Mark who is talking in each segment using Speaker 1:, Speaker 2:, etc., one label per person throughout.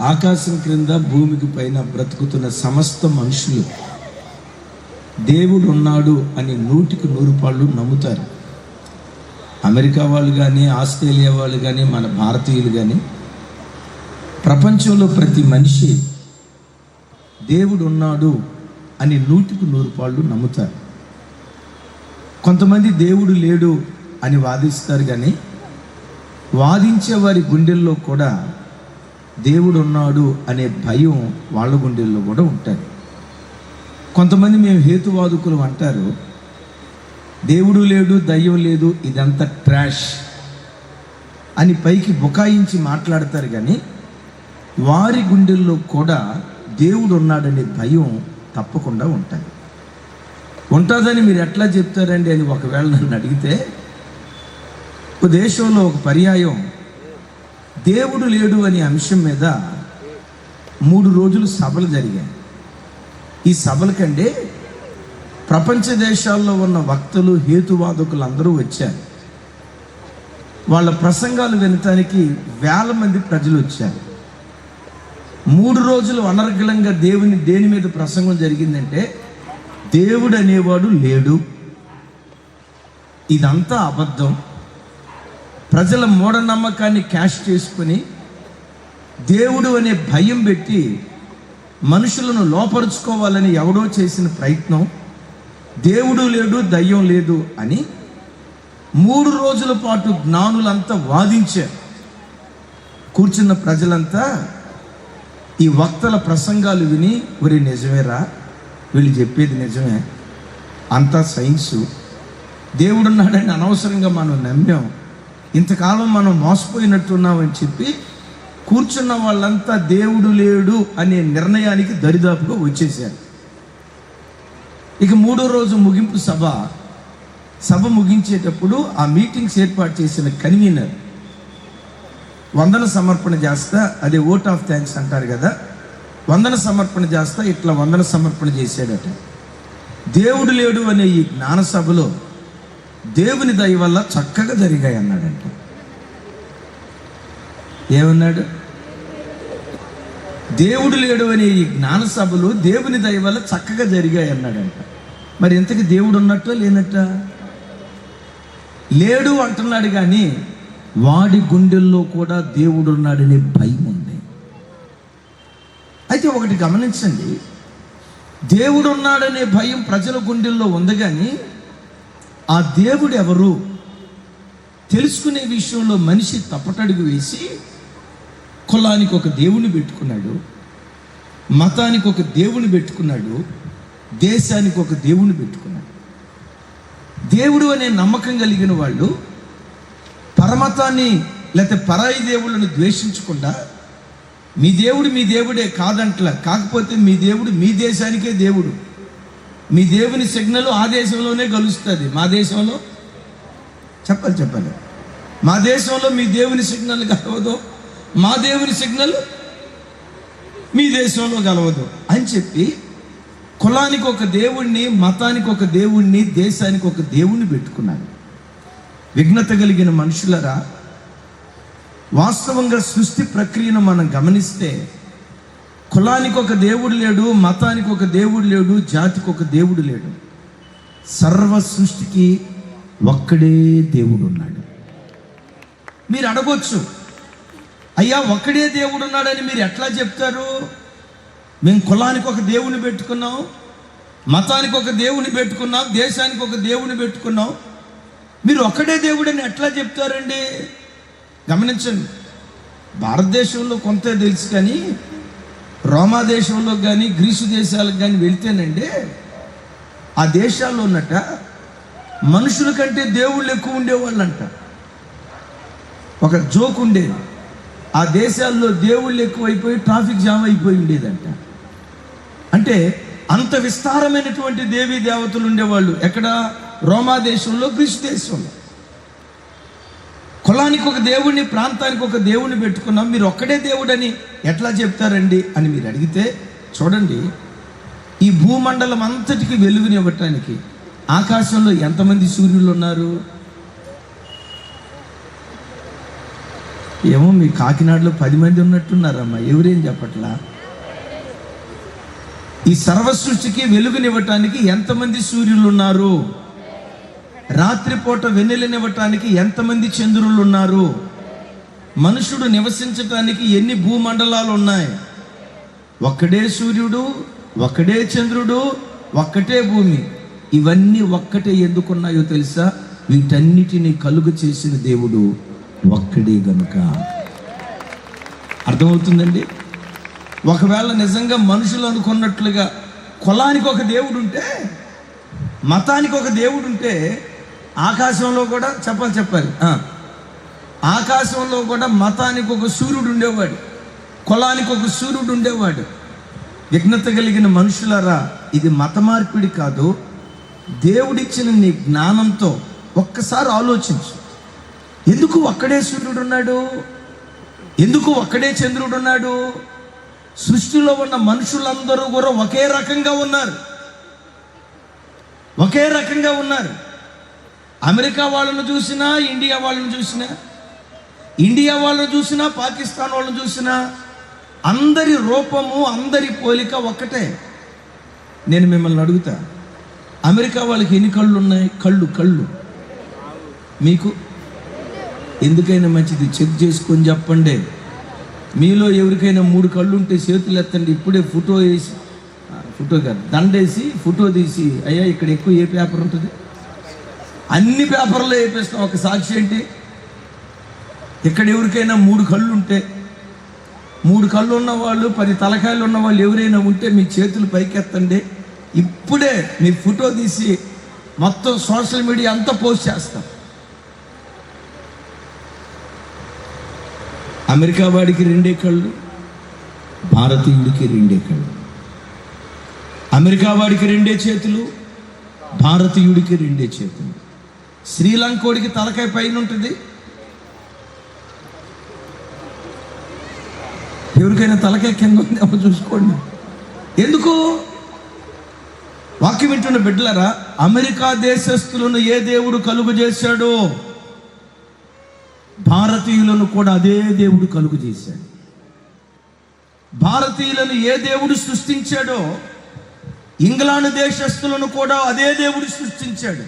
Speaker 1: ఆకాశం క్రింద భూమికి పైన బ్రతుకుతున్న సమస్త మనుషులు దేవుడు ఉన్నాడు అని 100% నమ్ముతారు. అమెరికా వాళ్ళు కానీ, ఆస్ట్రేలియా వాళ్ళు కానీ, మన భారతీయులు కానీ, ప్రపంచంలో ప్రతి మనిషి దేవుడు ఉన్నాడు అని 100% నమ్ముతారు. కొంతమంది దేవుడు లేడు అని వాదిస్తారు, కానీ వాదించే వారి గుండెల్లో కూడా దేవుడు ఉన్నాడు అనే భయం వాళ్ళ గుండెల్లో కూడా ఉంటుంది. కొంతమంది మేము హేతువాదుకులు అంటారు, దేవుడు లేడు, దయ్యం లేదు, ఇదంతా ట్రాష్ అని పైకి బుకాయించి మాట్లాడతారు, కానీ వారి గుండెల్లో కూడా దేవుడు ఉన్నాడనే భయం తప్పకుండా ఉంటుందని మీరు ఎట్లా చెప్తారండి అని ఒకవేళ నన్ను అడిగితే, ఒక దేశంలో ఒక పర్యాయం దేవుడు లేడు అనే అంశం మీద 3 రోజులు సభలు జరిగాయి. ఈ సభలకంటే ప్రపంచ దేశాల్లో ఉన్న వక్తలు, హేతువాదకులు అందరూ వచ్చారు. వాళ్ళ ప్రసంగాలు వినటానికి వేల మంది ప్రజలు వచ్చారు. 3 రోజులు అనర్గళంగా దేని మీద ప్రసంగం జరిగిందంటే, దేవుడు అనేవాడు లేడు, ఇదంతా అబద్ధం, ప్రజల మూఢనమ్మకాన్ని క్యాష్ చేసుకుని దేవుడు అనే భయం పెట్టి మనుషులను లోపరుచుకోవాలని ఎవడో చేసిన ప్రయత్నం, దేవుడు లేడు, దయ్యం లేదు అని 3 రోజుల పాటు జ్ఞానులంతా వాదించారు. కూర్చున్న ప్రజలంతా ఈ వక్తల ప్రసంగాలు విని, ఒరే నిజమేరా, వీళ్ళు చెప్పేది నిజమే, అంతా సైన్సు, దేవుడున్నాడని అనవసరంగా మనం నమ్మాం, ఇంతకాలం మనం మోసపోయినట్టున్నామని చెప్పి కూర్చున్న వాళ్ళంతా దేవుడు లేడు అనే నిర్ణయానికి దరిదాపుగా వచ్చేసారు. ఇక 3వ రోజు ముగింపు సభ ముగించేటప్పుడు ఆ మీటింగ్స్ ఏర్పాటు చేసిన కన్వీనర్ వందన సమర్పణ చేస్తా, అదే ఓట్ ఆఫ్ థ్యాంక్స్ అంటారు కదా, వందన సమర్పణ చేస్తా ఇట్లా వందన సమర్పణ చేశాడట. దేవుడు లేడు అనే ఈ జ్ఞాన సభలో దేవుని దయ వల్ల చక్కగా జరిగాయి అన్నాడంట. ఏమన్నాడు? దేవుడు లేడు అనే ఈ జ్ఞాన సభలు దేవుని దయ వల్ల చక్కగా జరిగాయి అన్నాడంట. మరి ఇంతకీ దేవుడు ఉన్నట్ట లేనట్ట? లేడు అంటున్నాడు, కానీ వాడి గుండెల్లో కూడా దేవుడు ఉన్నాడనే భయం ఉంది. అయితే ఒకటి గమనించండి, దేవుడు ఉన్నాడనే భయం ప్రజల గుండెల్లో ఉంది, కానీ ఆ దేవుడు ఎవరు తెలుసుకునే విషయంలో మనిషి తప్పటడుగు వేసి కులానికి ఒక దేవుని పెట్టుకున్నాడు, మతానికి ఒక దేవుని పెట్టుకున్నాడు, దేశానికి ఒక దేవుని పెట్టుకున్నాడు. దేవుడు అనే నమ్మకం కలిగిన వాళ్ళు పరమతాన్ని లేకపోతే పరాయి దేవుళ్ళను ద్వేషించకుండా, మీ దేవుడు మీ దేవుడే కాదంట్లా, కాకపోతే మీ దేవుడు మీ దేశానికే దేవుడు, మీ దేవుని సిగ్నల్ ఆ దేశంలోనే కలుస్తుంది, మా దేశంలో చెప్పాలి మా దేశంలో మీ దేవుని సిగ్నల్ కలవదు, మా దేవుని సిగ్నల్ మీ దేశంలో కలవదు అని చెప్పి కులానికి ఒక దేవుణ్ణి, మతానికి ఒక దేవుణ్ణి, దేశానికి ఒక దేవుణ్ణి పెట్టుకున్నారు. విఘ్నత కలిగిన మనుషులరా, వాస్తవంగా సృష్టి ప్రక్రియను మనం గమనిస్తే కులానికి ఒక దేవుడు లేడు, మతానికి ఒక దేవుడు లేడు, జాతికి ఒక దేవుడు లేడు, సర్వ సృష్టికి ఒక్కడే దేవుడు ఉన్నాడు. మీరు అడగొచ్చు, అయ్యా ఒక్కడే దేవుడు ఉన్నాడని మీరు ఎట్లా చెప్తారు? మేము కులానికి ఒక దేవుని పెట్టుకున్నాం, మతానికి ఒక దేవుని పెట్టుకున్నాం, దేశానికి ఒక దేవుని పెట్టుకున్నాం, మీరు ఒక్కడే దేవుడని ఎట్లా చెప్తారండి? గమనించండి, భారతదేశంలో కొంత తెలుసు, కానీ రోమా దేశంలో కానీ గ్రీసు దేశాలకు కానీ వెళ్తేనండి, ఆ దేశాల్లో ఉన్నట్ట మనుషుల కంటే దేవుళ్ళు ఎక్కువ ఉండేవాళ్ళంట. ఒక జోక్ ఉండేది, ఆ దేశాల్లో దేవుళ్ళు ఎక్కువైపోయి ట్రాఫిక్ జామ్ అయిపోయి ఉండేదంట. అంటే అంత విస్తారమైనటువంటి దేవీ దేవతలు ఉండేవాళ్ళు ఎక్కడ? రోమా దేశంలో, గ్రీసు దేశంలో. కులానికి ఒక దేవుడిని, ప్రాంతానికి ఒక దేవుడిని పెట్టుకున్నాం, మీరు ఒక్కడే దేవుడని ఎట్లా చెప్తారండి అని మీరు అడిగితే, చూడండి, ఈ భూమండలం అంతటికి వెలుగునివ్వటానికి ఆకాశంలో ఎంతమంది సూర్యులు ఉన్నారు? ఏమో మీ కాకినాడలో 10 మంది ఉన్నట్టున్నారమ్మా, ఎవరేం చెప్పట్లా. ఈ సర్వ సృష్టికి వెలుగునివ్వటానికి ఎంతమంది సూర్యులు ఉన్నారు? రాత్రిపూట వెన్నెలనివ్వటానికి ఎంతమంది చంద్రులు ఉన్నారు? మనుషుడు నివసించటానికి ఎన్ని భూమండలాలు ఉన్నాయి? ఒక్కడే సూర్యుడు, ఒక్కడే చంద్రుడు, ఒక్కటే భూమి. ఇవన్నీ ఒక్కటే ఎందుకున్నాయో తెలుసా? వీటన్నిటిని కలుగు చేసిన దేవుడు ఒక్కడే గనుక. అర్థమవుతుందండి? ఒకవేళ నిజంగా మనుషులు అనుకున్నట్లుగా కులానికి ఒక దేవుడు ఉంటే, మతానికి ఒక దేవుడు ఉంటే, ఆకాశంలో కూడా చెప్పాలి ఆకాశంలో కూడా మతానికి ఒక సూర్యుడు ఉండేవాడు, కులానికి ఒక సూర్యుడు ఉండేవాడు. విఘ్నత కలిగిన మనుషులారా, ఇది మత మార్పిడి కాదు. దేవుడిచ్చిన నీ జ్ఞానంతో ఒక్కసారి ఆలోచించు. ఎందుకు ఒక్కడే సూర్యుడు ఉన్నాడు? ఎందుకు ఒక్కడే చంద్రుడు ఉన్నాడు? సృష్టిలో ఉన్న మనుషులందరూ కూడా ఒకే రకంగా ఉన్నారు. అమెరికా వాళ్ళను చూసినా, ఇండియా వాళ్ళను చూసినా, పాకిస్తాన్ వాళ్ళని చూసినా అందరి రూపము, అందరి పోలిక ఒక్కటే. నేను మిమ్మల్ని అడుగుతా, అమెరికా వాళ్ళకి ఎన్ని కళ్ళు ఉన్నాయి? కళ్ళు మీకు ఎందుకైనా మంచిది చెక్ చేసుకొని చెప్పండి. మీలో ఎవరికైనా 3 కళ్ళు ఉంటే చేతులు ఎత్తండి. ఇప్పుడే ఫోటో కాదు, దండేసి ఫోటో తీసి, అయ్యా ఇక్కడ ఎక్కువ ఏ పేపర్ ఉంటుంది? అన్ని పేపర్లో వేపిస్తాం. ఒక సాక్షి ఏంటి? ఇక్కడ ఎవరికైనా 3 కళ్ళు ఉంటే, 3 కళ్ళు ఉన్నవాళ్ళు, 10 తలకాయలు ఉన్నవాళ్ళు ఎవరైనా ఉంటే మీ చేతులు పైకెత్తండి. ఇప్పుడే మీ ఫోటో తీసి మొత్తం సోషల్ మీడియా అంతా పోస్ట్ చేస్తాం. అమెరికా వాడికి 2 కళ్ళు, భారతీయుడికి 2 కళ్ళు. అమెరికా వాడికి 2 చేతులు, భారతీయుడికి 2 చేతులు. శ్రీలంకోడికి తలకాయ పైన ఉంటుంది, ఎవరికైనా తలకాయ కింద ఉంది. అప్పుడు చూసుకోండి. ఎందుకు? వాక్యం వింటున్న బిడ్డలారా, అమెరికా దేశస్తులను ఏ దేవుడు కలుగు చేశాడో భారతీయులను కూడా అదే దేవుడు కలుగు చేశాడు. భారతీయులను ఏ దేవుడు సృష్టించాడో ఇంగ్లాండ్ దేశస్తులను కూడా అదే దేవుడు సృష్టించాడు.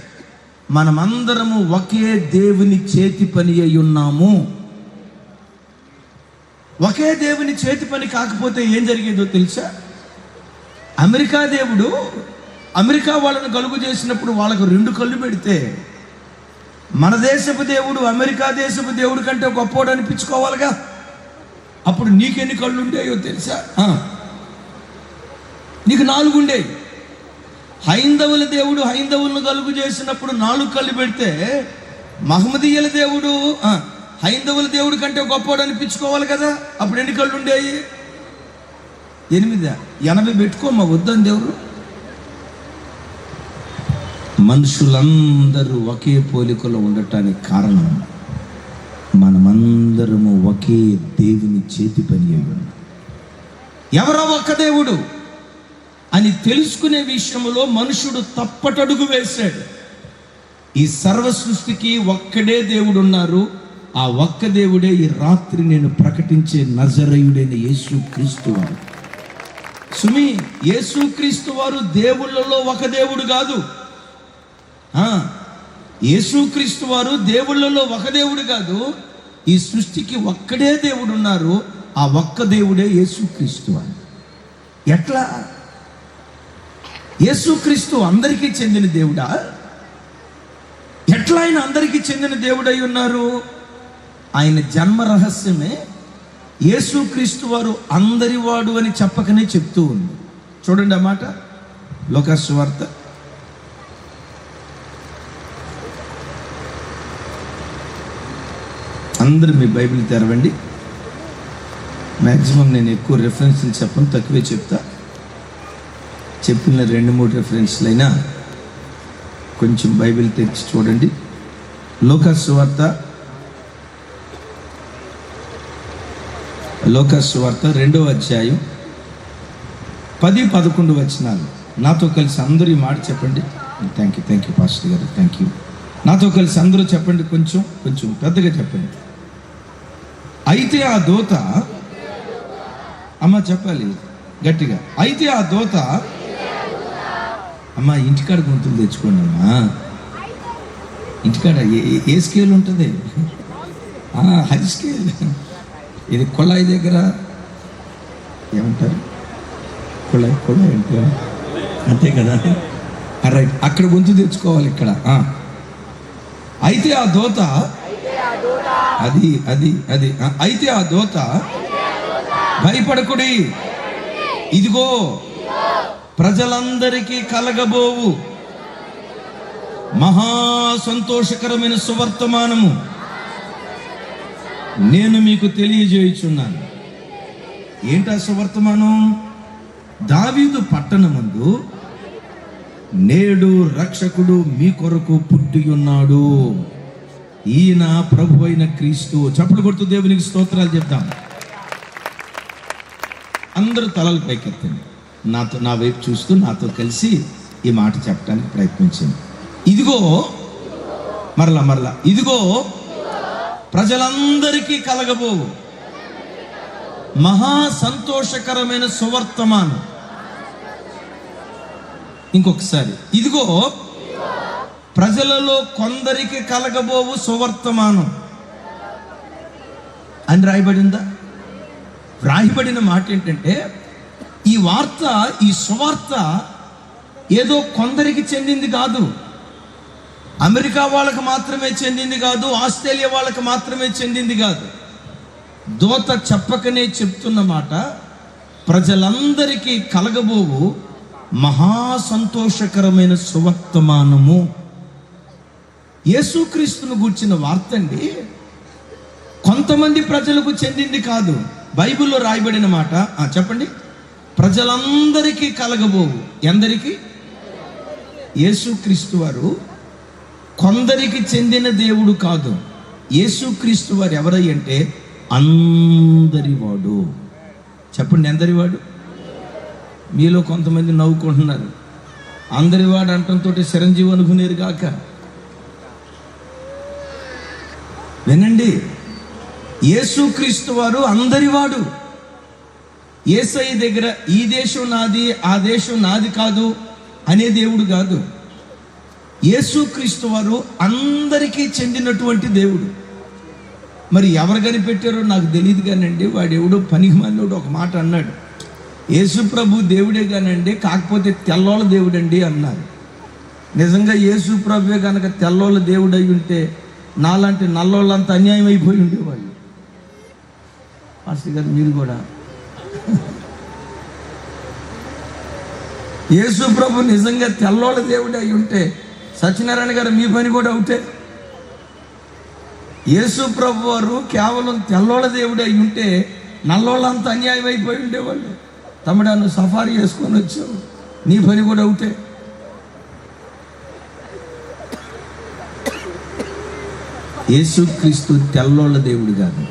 Speaker 1: మనమందరము ఒకే దేవుని చేతి పని అయి ఉన్నాము. ఒకే దేవుని చేతి పని కాకపోతే ఏం జరిగేదో తెలుసా? అమెరికా దేవుడు అమెరికా వాళ్ళను కలుగు చేసినప్పుడు వాళ్ళకు 2 కళ్ళు పెడితే, మన దేశపు దేవుడు అమెరికా దేశపు దేవుడు కంటే గొప్పోడు అనిపించుకోవాలిగా. అప్పుడు నీకెన్ని కళ్ళు ఉండేయో తెలుసా? నీకు 4 ఉండేవి. హైందవుల దేవుడు హైందవులను కలుగు చేసినప్పుడు 4 కళ్ళు పెడితే, మహమ్మదీయుల దేవుడు హైందవుల దేవుడి కంటే గొప్పోడు అనిపించుకోవాలి కదా. అప్పుడు ఎన్ని కళ్ళు ఉండేవి? 8. 80 పెట్టుకోమా వద్దని దేవుడు. మనుషులందరూ ఒకే పోలికలో ఉండటానికి కారణం మనమందరము ఒకే దేవుని చేతి పని అయి ఉన్నాం. ఎవరో ఒక్క దేవుడు అని తెలుసుకునే విషయంలో మనుషుడు తప్పటడుగు వేశాడు. ఈ సర్వ సృష్టికి ఒక్కడే దేవుడు ఉన్నారు. ఆ ఒక్క దేవుడే ఈ రాత్రి నేను ప్రకటించే నజరేయుడైన యేసుక్రీస్తు వారు. సుమి, యేసుక్రీస్తు వారు దేవుళ్ళలో ఒక దేవుడు కాదు. యేసుక్రీస్తు వారు దేవుళ్ళలో ఒక దేవుడు కాదు. ఈ సృష్టికి ఒక్కడే దేవుడు ఉన్నారు. ఆ ఒక్క దేవుడే యేసుక్రీస్తు వారు. ఎట్లా? యేసుక్రీస్తు అందరికీ చెందిన దేవుడా? ఎట్లా ఆయన అందరికీ చెందిన దేవుడై ఉన్నారు? ఆయన జన్మ రహస్యమే యేసుక్రీస్తు వారు అందరి వాడు అని చెప్పకనే చెప్తూ ఉంది. చూడండి ఆ మాట, లోకాసు వార్త 'అందరూ మీ బైబిల్ తెరవండి. మ్యాక్సిమం నేను ఎక్కువ రెఫరెన్స్లు చెప్పను, తక్కువే చెప్తా. చెప్పిన 2-3 రెఫరెన్స్లు అయినా కొంచెం బైబిల్ తెరిచి చూడండి. లోకాసు వార్త 2వ అధ్యాయం 10-11 వచనాలు. నాతో కలిసి అందరూ ఈ మాట చెప్పండి. థ్యాంక్ యూ పాస్టర్ గారు, థ్యాంక్ యూ. నాతో కలిసి అందరూ చెప్పండి, కొంచెం పెద్దగా చెప్పండి. అయితే ఆ దూత, అమ్మ చెప్పాలి గట్టిగా, అయితే ఆ దూత, అమ్మ ఇంటికాడ గొంతులు తెచ్చుకోండి అమ్మా. ఇంటికాడ ఏ స్కేల్ ఉంటుంది? High scale. ఇది కొళాయి దగ్గర ఏమంటారు? కొళాయి అంటారు, అంతే కదా? రైట్, అక్కడ గొంతు తెచ్చుకోవాలి. ఇక్కడ అయితే ఆ దూత, అది అయితే ఆ దూత, భయపడకుడి, ఇదిగో ప్రజలందరికీ కలగబోవు మహా సంతోషకరమైన సువర్తమానము నేను మీకు తెలియజేయుచున్నాను. ఏంటా సువర్తమానం? దావీదు పట్టణమందు నేడు రక్షకుడు మీ కొరకు పుట్టి ఉన్నాడు, ఈయన ప్రభు అయిన క్రీస్తు. చప్పలు కొడుతూ దేవునికి స్తోత్రాలు చెప్తాం. అందరూ తలలు పైకెత్తండి. నా వైపు చూస్తూ నాతో కలిసి ఈ మాట చెప్పడానికి ప్రయత్నించండి. ఇదిగో, మరలా ఇదిగో ప్రజలందరికీ కలగబోవు మహా సంతోషకరమైన సువర్తమానం. ఇంకొకసారి, ఇదిగో ప్రజలలో కొందరికి కలగబోవు సువర్తమానం అని రాయబడిందా? రాయబడిన మాట ఏంటంటే, ఈ వార్త, ఈ సువార్త ఏదో కొందరికి చెందింది కాదు, అమెరికా వాళ్ళకి మాత్రమే చెందింది కాదు, ఆస్ట్రేలియా వాళ్ళకి మాత్రమే చెందింది కాదు. దూత చెప్పకనే చెప్తున్న మాట, ప్రజలందరికీ కలగబోవు మహా సంతోషకరమైన సువర్తమానము. యేసుక్రీస్తును గూర్చిన వార్త అండి, కొంతమంది ప్రజలకు చెందింది కాదు. బైబిల్లో రాయబడిన మాట చెప్పండి, ప్రజలందరికీ కలగబోవు. ఎందరికి? యేసుక్రీస్తు వారు కొందరికి చెందిన దేవుడు కాదు. యేసుక్రీస్తు వారు ఎవరై అంటే అందరివాడు. చెప్పండి, ఎందరివాడు? మీలో కొంతమంది నవ్వుకుంటున్నారు. అందరివాడు అంటంతో చిరంజీవి అనుకునేరు కాక. వినండి, యేసుక్రీస్తు వారు అందరివాడు. యేసయ్య దగ్గర ఈ దేశం నాది, ఆ దేశం నాది కాదు అనే దేవుడు కాదు. యేసుక్రీస్తు వారు అందరికీ చెందినటువంటి దేవుడు. మరి ఎవరు కనిపెట్టారో నాకు తెలియదు కానండి, వాడు ఎవడో పనికి మాలినోడు ఒక మాట అన్నాడు, యేసు ప్రభు దేవుడే కానండి, కాకపోతే తెల్లోళ్ళ దేవుడండి అన్నారు. నిజంగా యేసు ప్రభువే కనుక తెల్లోళ్ళ దేవుడు అయి ఉంటే నాలాంటి నల్లోళ్ళంతా అన్యాయం అయిపోయి ఉండేవాళ్ళు. పాస్టర్ గారు మీరు కూడా, యేసు ప్రభు నిజంగా తెల్లోళ్ళ దేవుడే అయి ఉంటే సత్యనారాయణ గారు మీ పని కూడా అవుతే. యేసు ప్రభు వారు కేవలం తెల్లోళ్ళ దేవుడే అయి ఉంటే నల్లోళ్ళంతా అన్యాయం అయిపోయి ఉండేవాళ్ళు. తమ్ముడా, నువ్వు సఫారీ చేసుకొని వచ్చావు, నీ పని కూడా అవుతే. యేసుక్రీస్తు తెల్లోళ్ళ దేవుడు కాదు,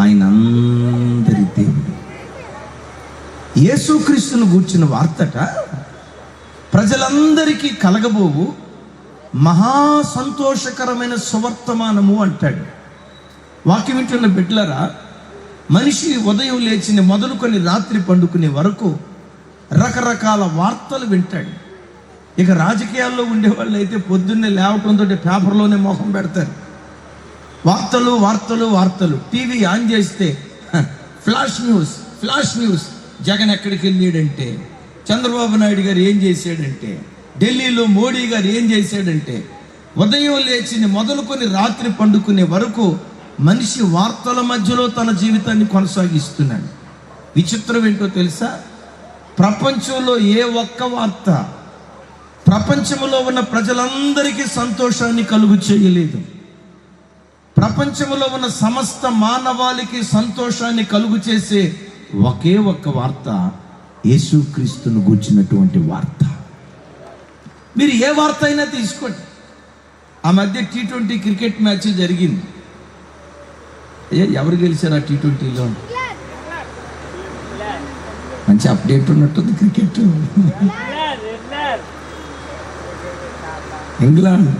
Speaker 1: ఆయన అందరి దేవుడు. యేసుక్రీస్తును గూర్చిన వార్తట, ప్రజలందరికీ కలగబోవు మహా సంతోషకరమైన సువర్తమానము అంటాడు. వాక్యం వింటున్న బిడ్డలారా, మనిషి ఉదయం లేచిన మొదలుకొని రాత్రి పండుకునే వరకు రకరకాల వార్తలు వింటాడు. ఇక రాజకీయాల్లో ఉండేవాళ్ళు అయితే పొద్దున్నే లేవటంతో పేపర్లోనే మొహం పెడతారు. వార్తలు వార్తలు వార్తలు. టీవీ ఆన్ చేస్తే ఫ్లాష్ న్యూస్. జగన్ ఎక్కడికి వెళ్ళాడంటే, చంద్రబాబు నాయుడు గారు ఏం చేశాడంటే, ఢిల్లీలో మోడీ గారు ఏం చేశాడంటే, ఉదయం లేచి మొదలుకొని రాత్రి పండుకునే వరకు మనిషి వార్తల మధ్యలో తన జీవితాన్ని కొనసాగిస్తున్నాడు. విచిత్రం ఏంటో తెలుసా? ప్రపంచంలో ఏ ఒక్క వార్త ప్రపంచంలో ఉన్న ప్రజలందరికీ సంతోషాన్ని కలుగు చేయలేదు. ప్రపంచంలో ఉన్న సమస్త మానవాళికి సంతోషాన్ని కలుగు చేసే ఒకే ఒక్క వార్త యేసుక్రీస్తును గూర్చినటువంటి వార్త. మీరు ఏ వార్త అయినా తీసుకోండి. ఆ మధ్య T20 క్రికెట్ మ్యాచ్ జరిగింది. ఎవరు గెలిచారు ఆ T20లో? మంచి అప్డేట్ ఉన్నట్టుంది క్రికెట్. ఇంగ్లాండ్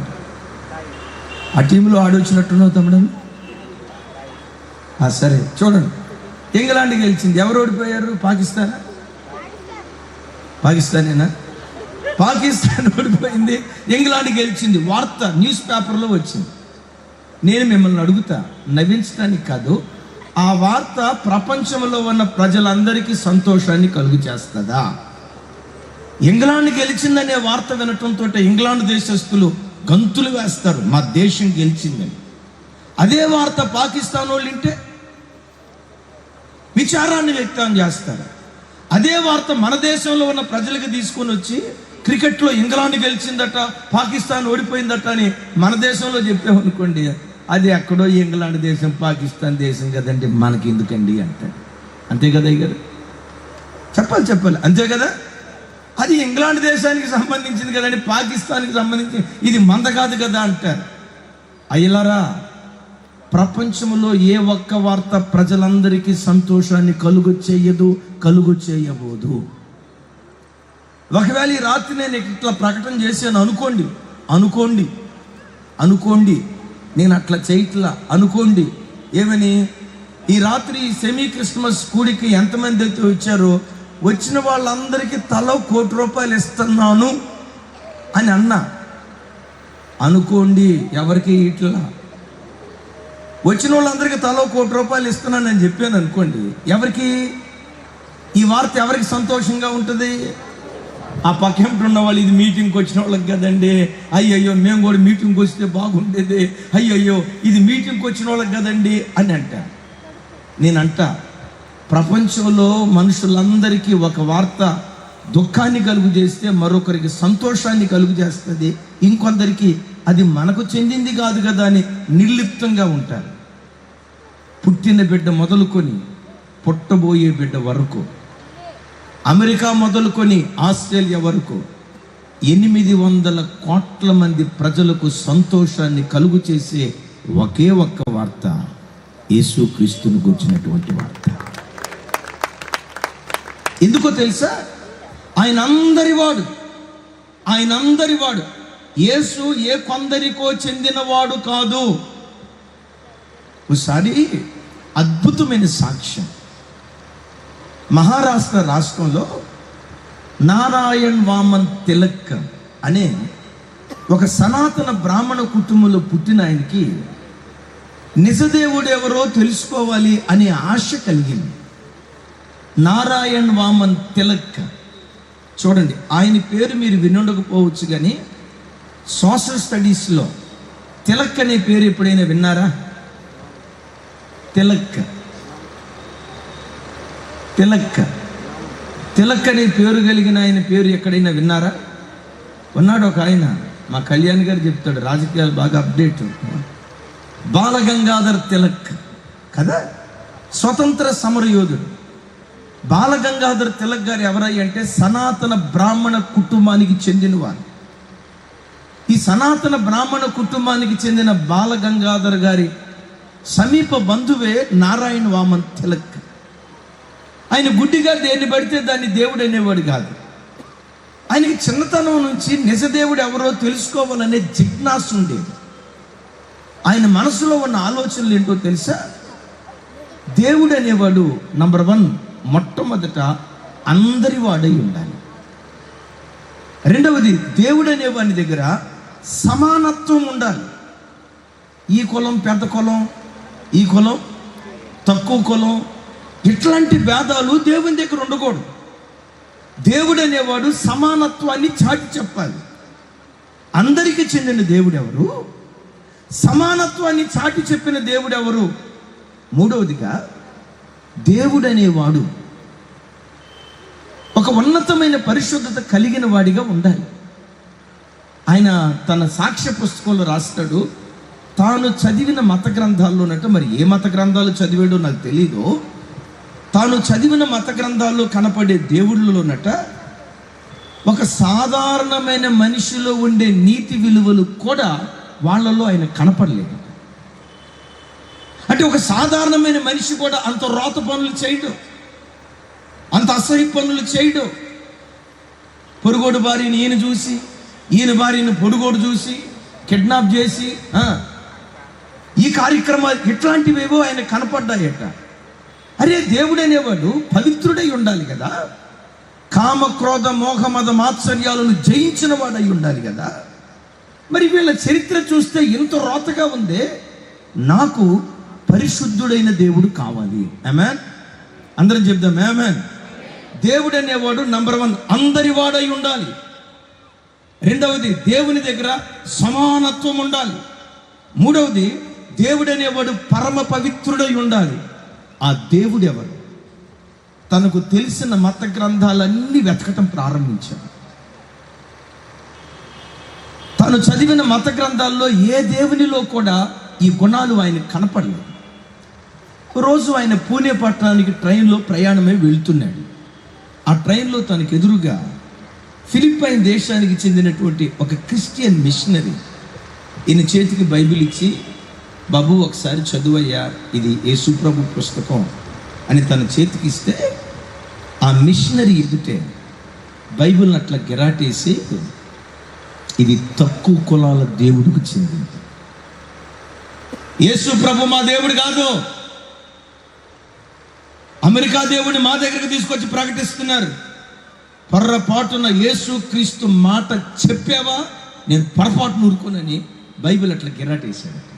Speaker 1: ఆ టీంలో ఆడొచ్చినట్టున్నావు తమ్ముడు. సరే చూడండి, ఇంగ్లాండ్ గెలిచింది. ఎవరు ఓడిపోయారు? పాకిస్తానేనా? పాకిస్తాన్ ఓడిపోయింది, ఇంగ్లాండ్ గెలిచింది. వార్త న్యూస్ పేపర్లో వచ్చింది. నేను మిమ్మల్ని అడుగుతా, నవ్వించడానికి కాదు, ఆ వార్త ప్రపంచంలో ఉన్న ప్రజలందరికీ సంతోషాన్ని కలుగు చేస్తుందా? ఇంగ్లాండ్ గెలిచిందనే వార్త వినటంతో ఇంగ్లాండ్ దేశస్తులు గంతులు వేస్తారు, మా దేశం గెలిచిందని. అదే వార్త పాకిస్తాన్ వాళ్ళు వింటే విచారాన్ని వ్యక్తం చేస్తారు. అదే వార్త మన దేశంలో ఉన్న ప్రజలకు తీసుకొని వచ్చి క్రికెట్లో ఇంగ్లాండ్ గెలిచిందట, పాకిస్తాన్ ఓడిపోయిందట అని మన దేశంలో చెప్పామనుకోండి, అది ఎక్కడో ఇంగ్లాండ్ దేశం పాకిస్తాన్ దేశం కదండి, మనకి ఎందుకండి అంటారు. అంతే కదా గారు? చెప్పాలి, అంతే కదా? అది ఇంగ్లాండ్ దేశానికి సంబంధించింది కదండి, పాకిస్తాన్కి సంబంధించి ఇది మంద కాదు కదా అంటారు. అయ్యలారా, ప్రపంచంలో ఏ ఒక్క వార్త ప్రజలందరికీ సంతోషాన్ని కలుగు చేయబోదు. ఒకవేళ ఈ రాత్రి నేను ఇట్లా ప్రకటన చేశాను అనుకోండి, నేను అట్లా చేయట్లా అనుకోండి. ఏమని? ఈ రాత్రి సెమీ క్రిస్మస్ కూడికి ఎంతమంది అయితే వచ్చారో వచ్చిన వాళ్ళందరికీ తలో ₹1,00,00,000 ఇస్తున్నాను అని అన్నా అనుకోండి. ఎవరికి ఇట్లా వచ్చిన వాళ్ళందరికీ తలో ₹1,00,00,000 ఇస్తున్నానని చెప్పాను అనుకోండి, ఎవరికి ఈ వార్త ఎవరికి సంతోషంగా ఉంటుంది? ఆ పక్కింటి ఉన్న వాళ్ళు, ఇది మీటింగ్కి వచ్చిన వాళ్ళకి కదండి, అయ్యయ్యో మేము కూడా మీటింగ్కి వస్తే బాగుండేది, అయ్యయ్యో ఇది మీటింగ్కి వచ్చిన వాళ్ళకి కదండి అని అంటారు. నేనంట, ప్రపంచంలో మనుషులందరికీ ఒక వార్త దుఃఖాన్ని కలుగు చేస్తే మరొకరికి సంతోషాన్ని కలుగు చేస్తుంది, ఇంకొందరికి అది మనకు చెందింది కాదు కదా అని నిర్లిప్తంగా ఉంటారు. పుట్టిన బిడ్డ మొదలుకొని పుట్టబోయే బిడ్డ వరకు, అమెరికా మొదలుకొని ఆస్ట్రేలియా వరకు 800 కోట్ల మంది ప్రజలకు సంతోషాన్ని కలుగు చేసే ఒకే ఒక్క వార్త యేసుక్రీస్తును గురించినటువంటి వార్త. ఎందుకో తెలుసా? ఆయన అందరి వాడు. యేసు ఏ కొందరికో చెందినవాడు కాదు. ఒకసారి అద్భుతమైన సాక్ష్యం. మహారాష్ట్ర రాష్ట్రంలో నారాయణ్ వామన్ తిలక్ అనే ఒక సనాతన బ్రాహ్మణ కుటుంబంలో పుట్టిన ఆయనకి నిజదేవుడు ఎవరో తెలుసుకోవాలి అనే ఆశ కలిగింది. నారాయణ్ వామన్ తిలక్, చూడండి, ఆయన పేరు మీరు వినుండకపోవచ్చు కానీ సోషల్ స్టడీస్లో తిలక్ అనే పేరు ఎప్పుడైనా విన్నారా? తిలక్ అనే పేరు కలిగిన ఆయన పేరు ఎక్కడైనా విన్నారా? ఉన్నాడు ఒక ఆయన, మా కళ్యాణ్ గారు చెప్తాడు, రాజకీయాలు బాగా అప్డేట్. బాలగంగాధర్ తిలక్ కదా, స్వతంత్ర సమరయోధుడు. బాలగంగాధర్ తిలక్ గారు ఎవరయ్య అంటే సనాతన బ్రాహ్మణ కుటుంబానికి చెందినవారు. ఈ సనాతన బ్రాహ్మణ కుటుంబానికి చెందిన బాలగంగాధర్ గారి సమీప బంధువే నారాయణ వామన్ తిలక్. ఆయన గుడ్డిగా దేన్ని పడితే దాన్ని దేవుడు అనేవాడు కాదు. ఆయనకి చిన్నతనం నుంచి నిజదేవుడు ఎవరో తెలుసుకోవాలనే జిజ్ఞాస ఉండేది. ఆయన మనసులో ఉన్న ఆలోచనలు ఏంటో తెలుసా? దేవుడు అనేవాడు నంబర్ 1 మొట్టమొదట అందరి వాడై ఉండాలి. రెండవది, దేవుడు అనేవాని దగ్గర సమానత్వం ఉండాలి. ఈ కులం పెద్ద కులం, ఈ కులం తక్కువ కులం, ఇట్లాంటి భేదాలు దేవుని దగ్గర ఉండకూడదు. దేవుడు అనేవాడు సమానత్వాన్ని చాటి చెప్పాలి. అందరికీ చెందిన దేవుడు ఎవరు? సమానత్వాన్ని చాటి చెప్పిన దేవుడు ఎవరు? మూడవదిగా, దేవుడు అనేవాడు ఒక ఉన్నతమైన పరిశుద్ధత కలిగిన వాడిగా ఉండాలి. ఆయన తన సాక్ష్య పుస్తకంలో రాస్తాడు, తాను చదివిన మత గ్రంథాల్లోనట, మరి ఏ మత గ్రంథాలు చదివాడో నాకు తెలీదు, తాను చదివిన మత గ్రంథాల్లో కనపడే దేవుళ్ళలోనట ఒక సాధారణమైన మనిషిలో ఉండే నీతి విలువలు కూడా వాళ్ళలో ఆయన కనపడలేదు. అంటే ఒక సాధారణమైన మనిషి కూడా అంత రోత పనులు చేయడు, అంత అసహ్య పనులు చేయడు. పొరుగోడు భార్యని ఈయన చూసి, ఈయన భార్యని పొడుగోడు చూసి కిడ్నాప్ చేసి ఈ కార్యక్రమాలు ఇట్లాంటివేవో ఆయన కనపడ్డాయట. అరే, దేవుడు అనేవాడు పవిత్రుడై ఉండాలి కదా, కామ క్రోధ మోహ మద మాత్సర్యాలను జయించిన వాడై ఉండాలి కదా. మరి వీళ్ళ చరిత్ర చూస్తే ఇంత రోతగా ఉందే. నాకు పరిశుద్ధుడైన దేవుడు కావాలి. ఆమేన్. అందరం చెప్దాం ఆమేన్. దేవుడు అనేవాడు నంబర్ 1 అందరి వాడై ఉండాలి. రెండవది, దేవుని దగ్గర సమానత్వం ఉండాలి. మూడవది, దేవుడు అనేవాడు పరమ పవిత్రుడై ఉండాలి. ఆ దేవుడు ఎవరు? తనకు తెలిసిన మత గ్రంథాలన్నీ వెతకటం ప్రారంభించాడు. తాను చదివిన మత గ్రంథాల్లో ఏ దేవునిలో కూడా ఈ గుణాలు ఆయనకు కనపడలేదు. రోజు ఆయన పూణే పట్టణానికి ట్రైన్లో ప్రయాణమై వెళ్తున్నాడు. ఆ ట్రైన్లో తనకు ఎదురుగా ఫిలిప్పైన్ దేశానికి చెందినటువంటి ఒక క్రిస్టియన్ మిషనరీ ఈయన చేతికి బైబిల్ ఇచ్చి, బాబు ఒకసారి చదువయ్యా, ఇది యేసుప్రభు పుస్తకం అని తన చేతికి ఇస్తే, ఆ మిషనరీ ఎదుటే బైబిల్ని అట్లా గిరాటేసి, ఇది తక్కువ కులాల దేవుడికి చెందింది, యేసుప్రభు మా దేవుడు కాదు, అమెరికా దేవుడిని మా దగ్గరికి తీసుకొచ్చి ప్రకటిస్తున్నారు. పొర్రపాటున యేసు క్రీస్తు మాట చెప్పావా, నేను పొరపాటును ఊరుకోనని బైబిల్ అట్లా గిరాటేశాడట.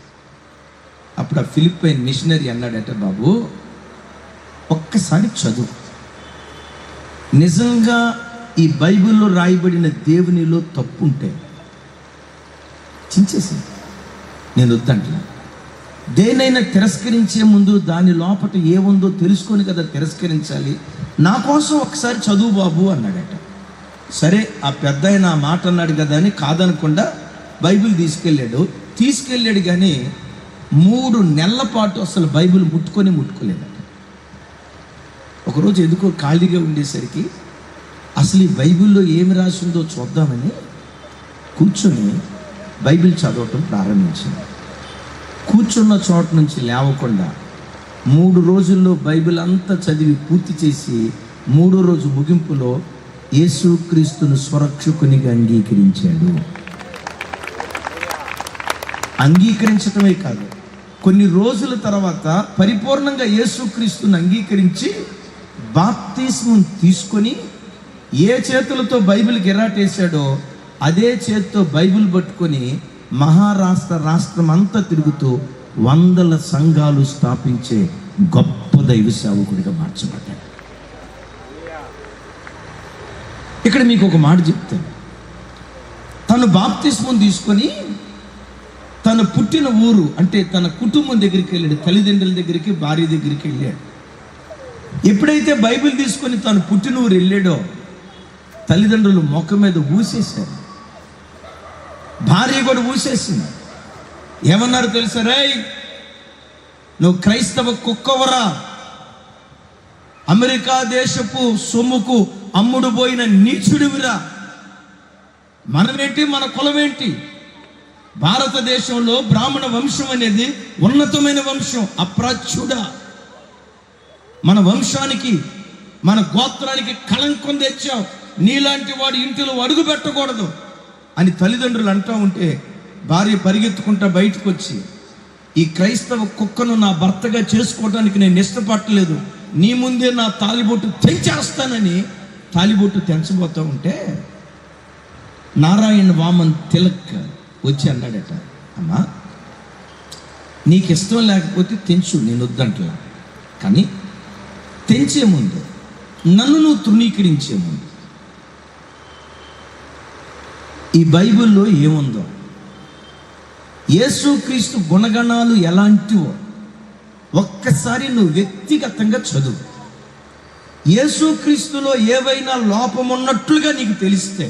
Speaker 1: అప్పుడు ఆ ఫిలిప్పైన్ మిషనరీ అన్నాడట, బాబు ఒక్కసారి చదువు, నిజంగా ఈ బైబిల్లో రాయబడిన దేవునిలో తప్పు ఉంటే చించేసి, నేను వద్దంటున్నా. దేనైనా తిరస్కరించే ముందు దాని లోపల ఏముందో తెలుసుకొని కదా తిరస్కరించాలి. నా కోసం ఒకసారి చదువు బాబు అన్నాడట. సరే, ఆ పెద్ద ఆయన ఆ మాట అన్నాడు కదా అని కాదనకుండా బైబిల్ తీసుకెళ్ళాడు. కానీ 3 నెలల పాటు అసలు బైబిల్ ముట్టుకోలేదట. ఒకరోజు ఎందుకో ఖాళీగా ఉండేసరికి అసలు ఈ బైబిల్లో ఏమి రాసిందో చూద్దామని కూర్చొని బైబిల్ చదవటం ప్రారంభించింది. కూర్చున్న చోట నుంచి లేవకుండా 3 రోజుల్లో బైబిల్ అంతా చదివి పూర్తి చేసి 3వ రోజు ముగింపులో యేసుక్రీస్తును స్వరక్షకునిగా అంగీకరించాడు. అంగీకరించటమే కాదు, కొన్ని రోజుల తర్వాత పరిపూర్ణంగా యేసుక్రీస్తుని అంగీకరించి బాప్తిస్మం తీసుకొని ఏ చేతులతో బైబిల్ గిరాటేశాడో అదే చేతితో బైబిల్ పట్టుకొని మహారాష్ట్ర రాష్ట్రం అంతా తిరుగుతూ 100 సంఘాలు స్థాపించే గొప్ప దైవ సేవకుడిగా మార్చబడ్డాడు. ఇక్కడ మీకు ఒక మాట చెప్తాను. తను బాప్తిస్మం తీసుకొని తను పుట్టిన ఊరు అంటే తన కుటుంబం దగ్గరికి వెళ్ళాడు, తల్లిదండ్రుల దగ్గరికి, భార్య దగ్గరికి వెళ్ళాడు. ఎప్పుడైతే బైబిల్ తీసుకొని తను పుట్టిన ఊరు వెళ్ళాడో తల్లిదండ్రులు మొక్క మీద ఊసేశారు, భార్య కూడా ఊసేసింది. ఏమన్నారు తెలుసా? రేయ్, నువ్వు క్రైస్తవ కుక్కవరా, అమెరికా దేశపు సొమ్ముకు అమ్ముడు పోయిన నీచుడివిరా, మనమేంటి, మన కులమేంటి? భారతదేశంలో బ్రాహ్మణ వంశం అనేది ఉన్నతమైన వంశం, అప్రాచ్యుడా, మన వంశానికి మన గోత్రానికి కళంకం తెచ్చావు, నీలాంటి వాడి ఇంటిలో అడుగు పెట్టకూడదు అని తల్లిదండ్రులు అంటూ ఉంటే భార్య పరిగెత్తుకుంటా బయటకు వచ్చి, ఈ క్రైస్తవ కుక్కను నా భర్తగా చేసుకోవడానికి నేను ఇష్టపడలేదు, నీ ముందే నా తాలిబొట్టు తెంచేస్తానని తాలిబొట్టు తెంచబోతూ ఉంటే నారాయణ వామన్ తిలక్ వచ్చి అన్నాడట, అమ్మా నీకు ఇష్టం లేకపోతే తెంచు, నేను వద్దంటలా, కానీ తెంచే ముందు నన్ను నువ్వు తృణీకరించే ముందు ఈ బైబిల్లో ఏముందో, యేసుక్రీస్తు గుణగణాలు ఎలాంటివో ఒక్కసారి నువ్వు వ్యక్తిగతంగా చదువు. యేసుక్రీస్తులో ఏవైనా లోపం ఉన్నట్లుగా నీకు తెలిస్తే,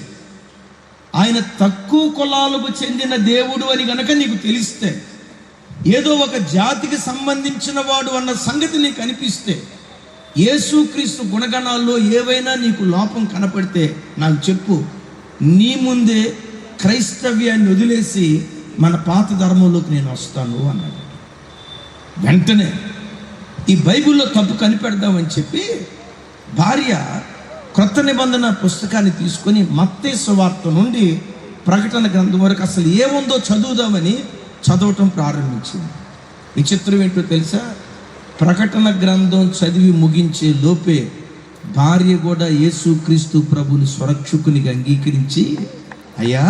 Speaker 1: ఆయన తక్కువ కులాలకు చెందిన దేవుడు అని గనక నీకు తెలిస్తే, ఏదో ఒక జాతికి సంబంధించిన వాడు అన్న సంగతి నీకు అనిపిస్తే, యేసుక్రీస్తు గుణగణాల్లో ఏవైనా నీకు లోపం కనపడితే నాకు చెప్పు, నీ ముందే క్రైస్తవ్యాన్ని వదిలేసి మన పాత ధర్మంలోకి నేను వస్తాను అన్నాడు. వెంటనే ఈ బైబిల్లో తప్పు కనిపెడదామని చెప్పి భార్య క్రొత్త నిబంధన పుస్తకాన్ని తీసుకొని మత్తయి సువార్త నుండి ప్రకటన గ్రంథం వరకు అసలు ఏముందో చదువుదామని చదవటం ప్రారంభించింది. విచిత్రం ఏంటో తెలుసా? ప్రకటన గ్రంథం చదివి ముగించే లోపే భార్య కూడా యేసుక్రీస్తు ప్రభుని స్వరక్షకునిగా అంగీకరించి, అయ్యా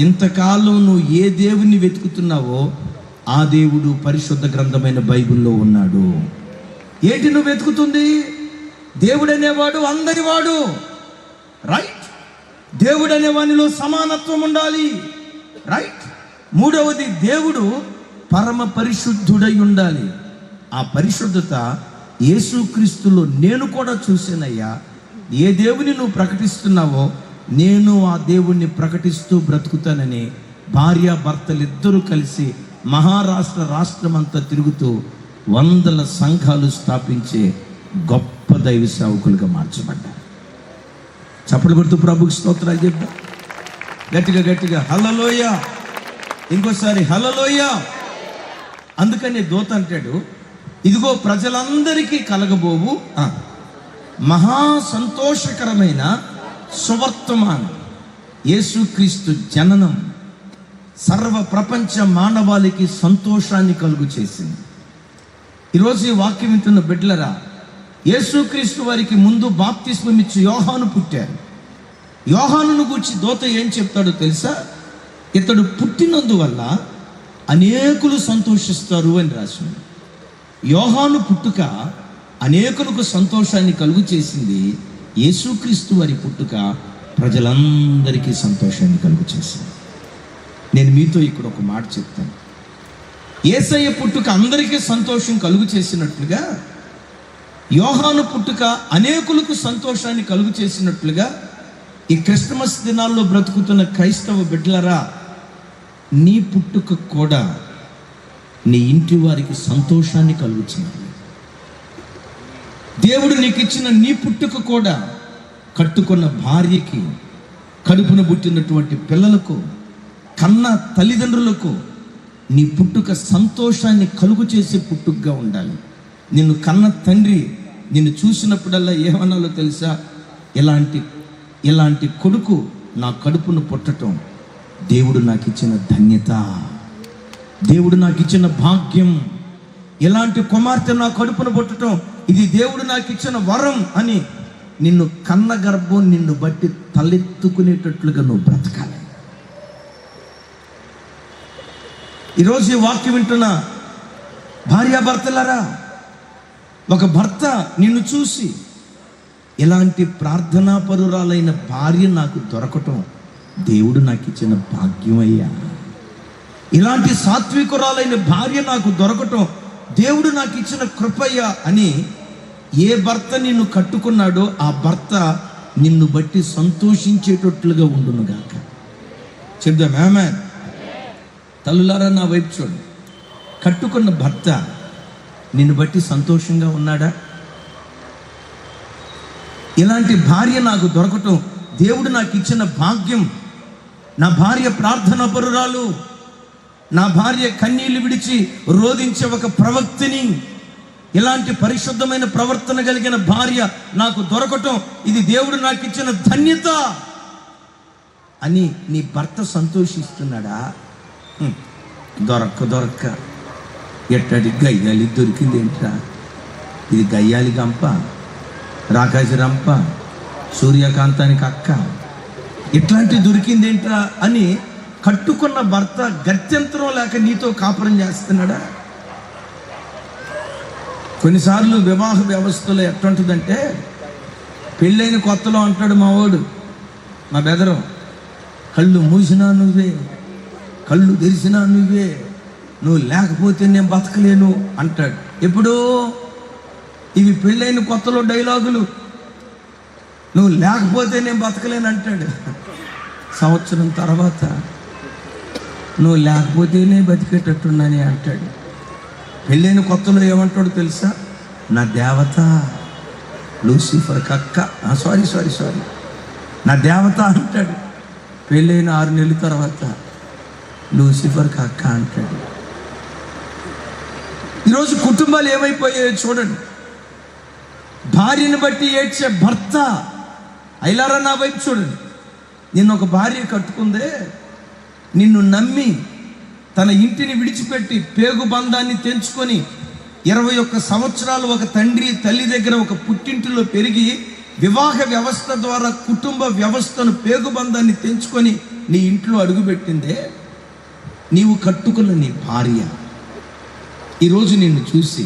Speaker 1: ఇంతకాలం నువ్వు ఏ దేవుని వెతుకుతున్నావో ఆ దేవుడు పరిశుద్ధ గ్రంథమైన బైబిల్లో ఉన్నాడు. ఏంటి నువ్వు వెతుకుతుంది? దేవుడు అనేవాడు అందరివాడు, రైట్? దేవుడు అనే వానిలో సమానత్వం ఉండాలి, రైట్? మూడవది, దేవుడు పరమ పరిశుద్ధుడై ఉండాలి. ఆ పరిశుద్ధత యేసుక్రీస్తులో నేను కూడా చూసానయ్యా. ఏ దేవుని నువ్వు ప్రకటిస్తున్నావో నేను ఆ దేవుణ్ణి ప్రకటిస్తూ బ్రతుకుతానని భార్యాభర్తలిద్దరూ కలిసి మహారాష్ట్ర రాష్ట్రమంతా తిరుగుతూ వందల సంఘాలు స్థాపించే గొప్ప దైవ సేవకులుగా మార్చబడ్డారు. చప్పట్లు కొడుతూ ప్రభుకి స్తోత్రాలు చెప్తా. గట్టిగా గట్టిగా హల్లెలూయా. ఇంకోసారి హల్లెలూయా. అందుకని దూత అంటాడు, ఇదిగో ప్రజలందరికీ కలగబోవు మహా సంతోషకరమైన సువర్తమానం, యేసుక్రీస్తు జననం సర్వ ప్రపంచ మానవాళికి సంతోషాన్ని కలుగు చేసింది. ఈరోజు ఈ వాక్యం వింటున్న బిడ్డలరా, యేసుక్రీస్తు వారికి ముందు బాప్తిస్మం ఇచ్చి యోహాను పుట్టారు. యోహానును గూర్చి దూత ఏం చెప్తాడో తెలుసా? ఇతడు పుట్టినందువల్ల అనేకులు సంతోషిస్తారు అని రాసింది. యోహాను పుట్టుక అనేకులకు సంతోషాన్ని కలుగు చేసింది. యేసుక్రీస్తు వారి పుట్టుక ప్రజలందరికీ సంతోషాన్ని కలుగు చేసింది. నేను మీతో ఇక్కడ ఒక మాట చెప్తాను. యేసయ్య పుట్టుక అందరికీ సంతోషం కలుగు చేసినట్లుగా, యోహాను పుట్టుక అనేకులకు సంతోషాన్ని కలుగు చేసినట్లుగా, ఈ క్రిస్మస్ దినాల్లో బ్రతుకుతున్న క్రైస్తవ బిడ్డలరా, నీ పుట్టుక కూడా నీ ఇంటి వారికి సంతోషాన్ని కలుగు చేయాలి. దేవుడు నీకు ఇచ్చిన నీ పుట్టుక కూడా కట్టుకున్న భార్యకి, కడుపున పుట్టినటువంటి పిల్లలకు, కన్న తల్లిదండ్రులకు నీ పుట్టుక సంతోషాన్ని కలుగు చేసే పుట్టుకగా ఉండాలి. నిన్ను కన్న తండ్రి నిన్ను చూసినప్పుడల్లా ఏమన్నాలో తెలుసా? ఇలాంటి కొడుకు నా కడుపును పుట్టడం దేవుడు నాకు ఇచ్చిన ధన్యత, దేవుడు నాకు ఇచ్చిన భాగ్యం. ఇలాంటి కుమార్తె నా కడుపును పుట్టడం ఇది దేవుడు నాకు ఇచ్చిన వరం అని నిన్ను కన్న గర్భం నిన్ను బట్టి తలెత్తుకునేటట్లుగా నువ్వు బ్రతకాలి. ఈరోజు ఈ వాక్యం వింటున్న భార్యాభర్తలారా, ఒక భర్త నిన్ను చూసి ఇలాంటి ప్రార్థనాపరురాలైన భార్య నాకు దొరకటం దేవుడు నాకు ఇచ్చిన భాగ్యం అయ్యా, ఇలాంటి సాత్వికురాలైన భార్య నాకు దొరకటం దేవుడు నాకు ఇచ్చిన కృపయ్యా అని ఏ భర్త నిన్ను కట్టుకున్నాడో ఆ భర్త నిన్ను బట్టి సంతోషించేటట్లుగా ఉండునుగాక. చెప్దాం ఆమేన్. తల్లులారా నా వైపు చూడండి. కట్టుకున్న భర్త నిన్ను బట్టి సంతోషంగా ఉన్నాడా? ఇలాంటి భార్య నాకు దొరకటం దేవుడు నాకు ఇచ్చిన భాగ్యం. నా భార్య ప్రార్థనా పరురాలు, నా భార్య కన్నీళ్లు విడిచి రోధించే ఒక ప్రవక్తిని, ఇలాంటి పరిశుద్ధమైన ప్రవర్తన కలిగిన భార్య నాకు దొరకటం ఇది దేవుడు నాకు ఇచ్చిన ధన్యత అని నీ భర్త సంతోషిస్తున్నాడా? దొరక్క ఎట్టడి గయ్యాలి దొరికింది ఏంట్రా? ఇది గయ్యాలి గంప, రాకాశి రంప, సూర్యకాంతానికి అక్క, ఇట్లాంటి దొరికింది ఏంట్రా అని కట్టుకున్న భర్త గత్యంతరం లేక నీతో కాపురం చేస్తున్నాడా? కొన్నిసార్లు వివాహ వ్యవస్థలో ఎట్లుంటుందంటే, పెళ్ళైన కొత్తలో అంటాడు మావాడు, మా బెదరం, కళ్ళు మూసినా నువ్వే, కళ్ళు తెరిచినా నువ్వే, నువ్వు లేకపోతే నేను బతకలేను అంటాడు. ఎప్పుడూ ఇవి పెళ్ళైన కొత్తలో డైలాగులు. నువ్వు లేకపోతే నేను బతకలేను అంటాడు. సంవత్సరం తర్వాత నువ్వు లేకపోతేనే బతికేటట్టున్నానే అంటాడు. పెళ్ళైన కొత్తలో ఏమంటాడు తెలుసా? నా దేవత లూసిఫర్ కక్క, సారీ నా దేవత అంటాడు. పెళ్ళైన 6 నెలల తర్వాత లూసిఫర్ కక్క అంటాడు. ఈరోజు కుటుంబాలు ఏమైపోయాయో చూడండి. భార్యను బట్టి ఏడ్చే భర్త. అయిలారా నా వైపు చూడండి. నిన్ను ఒక భార్య కట్టుకుందే, నిన్ను నమ్మి తన ఇంటిని విడిచిపెట్టి పేగు బంధాన్ని తెంచుకొని 21 సంవత్సరాలు ఒక తండ్రి తల్లి దగ్గర ఒక పుట్టింటిలో పెరిగి వివాహ వ్యవస్థ ద్వారా కుటుంబ వ్యవస్థను పేగు బంధాన్ని తెంచుకొని నీ ఇంట్లో అడుగుపెట్టిందే నీవు కట్టుకున్న నీ భార్య ఈరోజు నిన్ను చూసి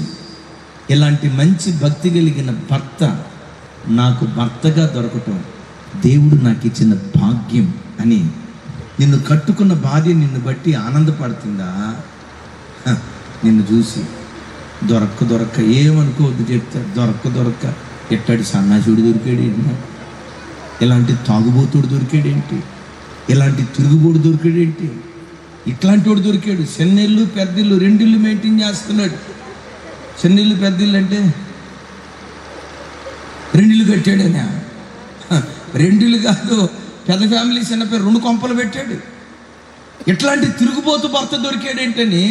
Speaker 1: ఇలాంటి మంచి భక్తి కలిగిన భర్త నాకు భర్తగా దొరకటం దేవుడు నాకు ఇచ్చిన భాగ్యం అని నిన్ను కట్టుకున్న భార్య నిన్ను బట్టి ఆనందపడుతుందా? నిన్ను చూసి దొరక్క ఏమనుకోవద్దు చెప్తే దొరక్క ఎట్టాడు సన్నాసుడు దొరికాడేంటి, ఇలాంటి తాగుబోతుడు దొరికాడేంటి, ఇలాంటి తిరుగుబోడు దొరికాడేంటి, ఇట్లాంటి వాడు దొరికాడు. చిన్నిళ్ళు పెద్దిళ్ళు రెండిళ్ళు మెయింటైన్ చేస్తున్నాడు. చిన్నిళ్ళు పెద్దిళ్ళు అంటే రెండిళ్ళు కట్టాడనా? రెండిళ్ళు కాదు, పెద్ద ఫ్యామిలీ చిన్న పేరు 2 కొంపలు పెట్టాడు. ఇట్లాంటి తిరుగుబోతు భర్త దొరికాడేంటని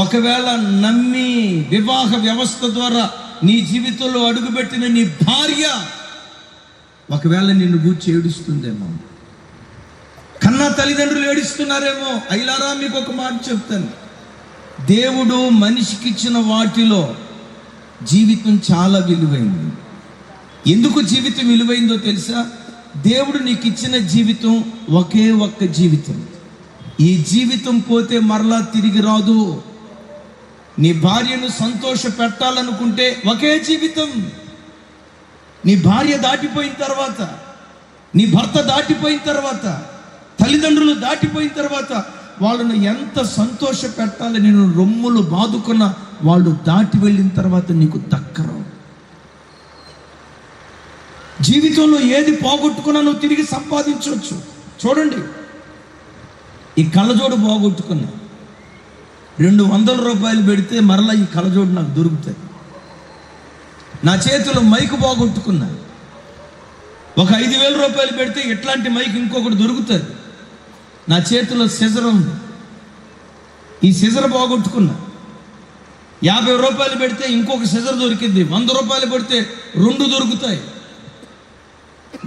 Speaker 1: ఒకవేళ నమ్మి వివాహ వ్యవస్థ ద్వారా నీ జీవితంలో అడుగుపెట్టిన నీ భార్య ఒకవేళ నిన్ను గూర్చి ఏడుస్తుందేమో, కన్నా తల్లిదండ్రులు ఏడుస్తున్నారేమో. అయిలారా మీకు ఒక మాట చెప్తాను, దేవుడు మనిషికిచ్చిన వాటిలో జీవితం చాలా విలువైంది. ఎందుకు జీవితం విలువైందో తెలుసా? దేవుడు నీకు ఇచ్చిన జీవితం ఒకే ఒక్క జీవితం. ఈ జీవితం పోతే మరలా తిరిగి రాదు. నీ భార్యను సంతోష పెట్టాలనుకుంటే ఒకే జీవితం. నీ భార్య దాటిపోయిన తర్వాత, నీ భర్త దాటిపోయిన తర్వాత, తల్లిదండ్రులు దాటిపోయిన తర్వాత వాళ్ళను ఎంత సంతోష పెట్టాలని నేను రొమ్ములు బాదుకున్న వాళ్ళు దాటి వెళ్ళిన తర్వాత నీకు దక్కరు. జీవితంలో ఏది పోగొట్టుకున్నా నువ్వు తిరిగి సంపాదించవచ్చు. చూడండి, ఈ కళ్ళజోడు పోగొట్టుకున్నా, 200 రూపాయలు పెడితే మరలా ఈ కళ్ళజోడు నాకు దొరుకుతుంది. నా చేతిలో మైకు పోగొట్టుకున్నా, ఒక 5,000 రూపాయలు పెడితే ఇట్లాంటి మైక్ ఇంకొకటి దొరుకుతుంది. నా చేతిలో సిజర్ ఉంది, ఈ సిజర్ పోగొట్టుకున్నా. 50 రూపాయలు పెడితే ఇంకొక సిజర్ దొరికింది. 100 రూపాయలు పెడితే 2 దొరుకుతాయి.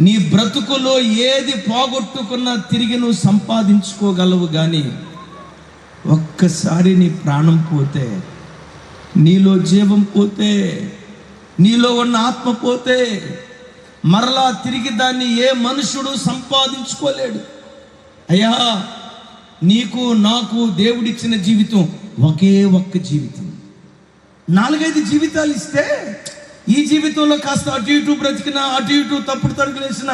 Speaker 1: నీ బ్రతుకులో ఏది పోగొట్టుకున్నా తిరిగి నువ్వు సంపాదించుకోగలవు. కానీ ఒక్కసారి నీ ప్రాణం పోతే, నీలో జీవం పోతే, నీలో ఉన్న ఆత్మ పోతే మరలా తిరిగి దాన్ని ఏ మనుషుడు సంపాదించుకోలేడు. అయ్యా, నీకు నాకు దేవుడిచ్చిన జీవితం ఒకే ఒక్క జీవితం. 4-5 జీవితాలు ఇస్తే ఈ జీవితంలో కాస్త అటు ఇటు బ్రతికినా, అటు ఇటు తప్పుడు తడుకులేసిన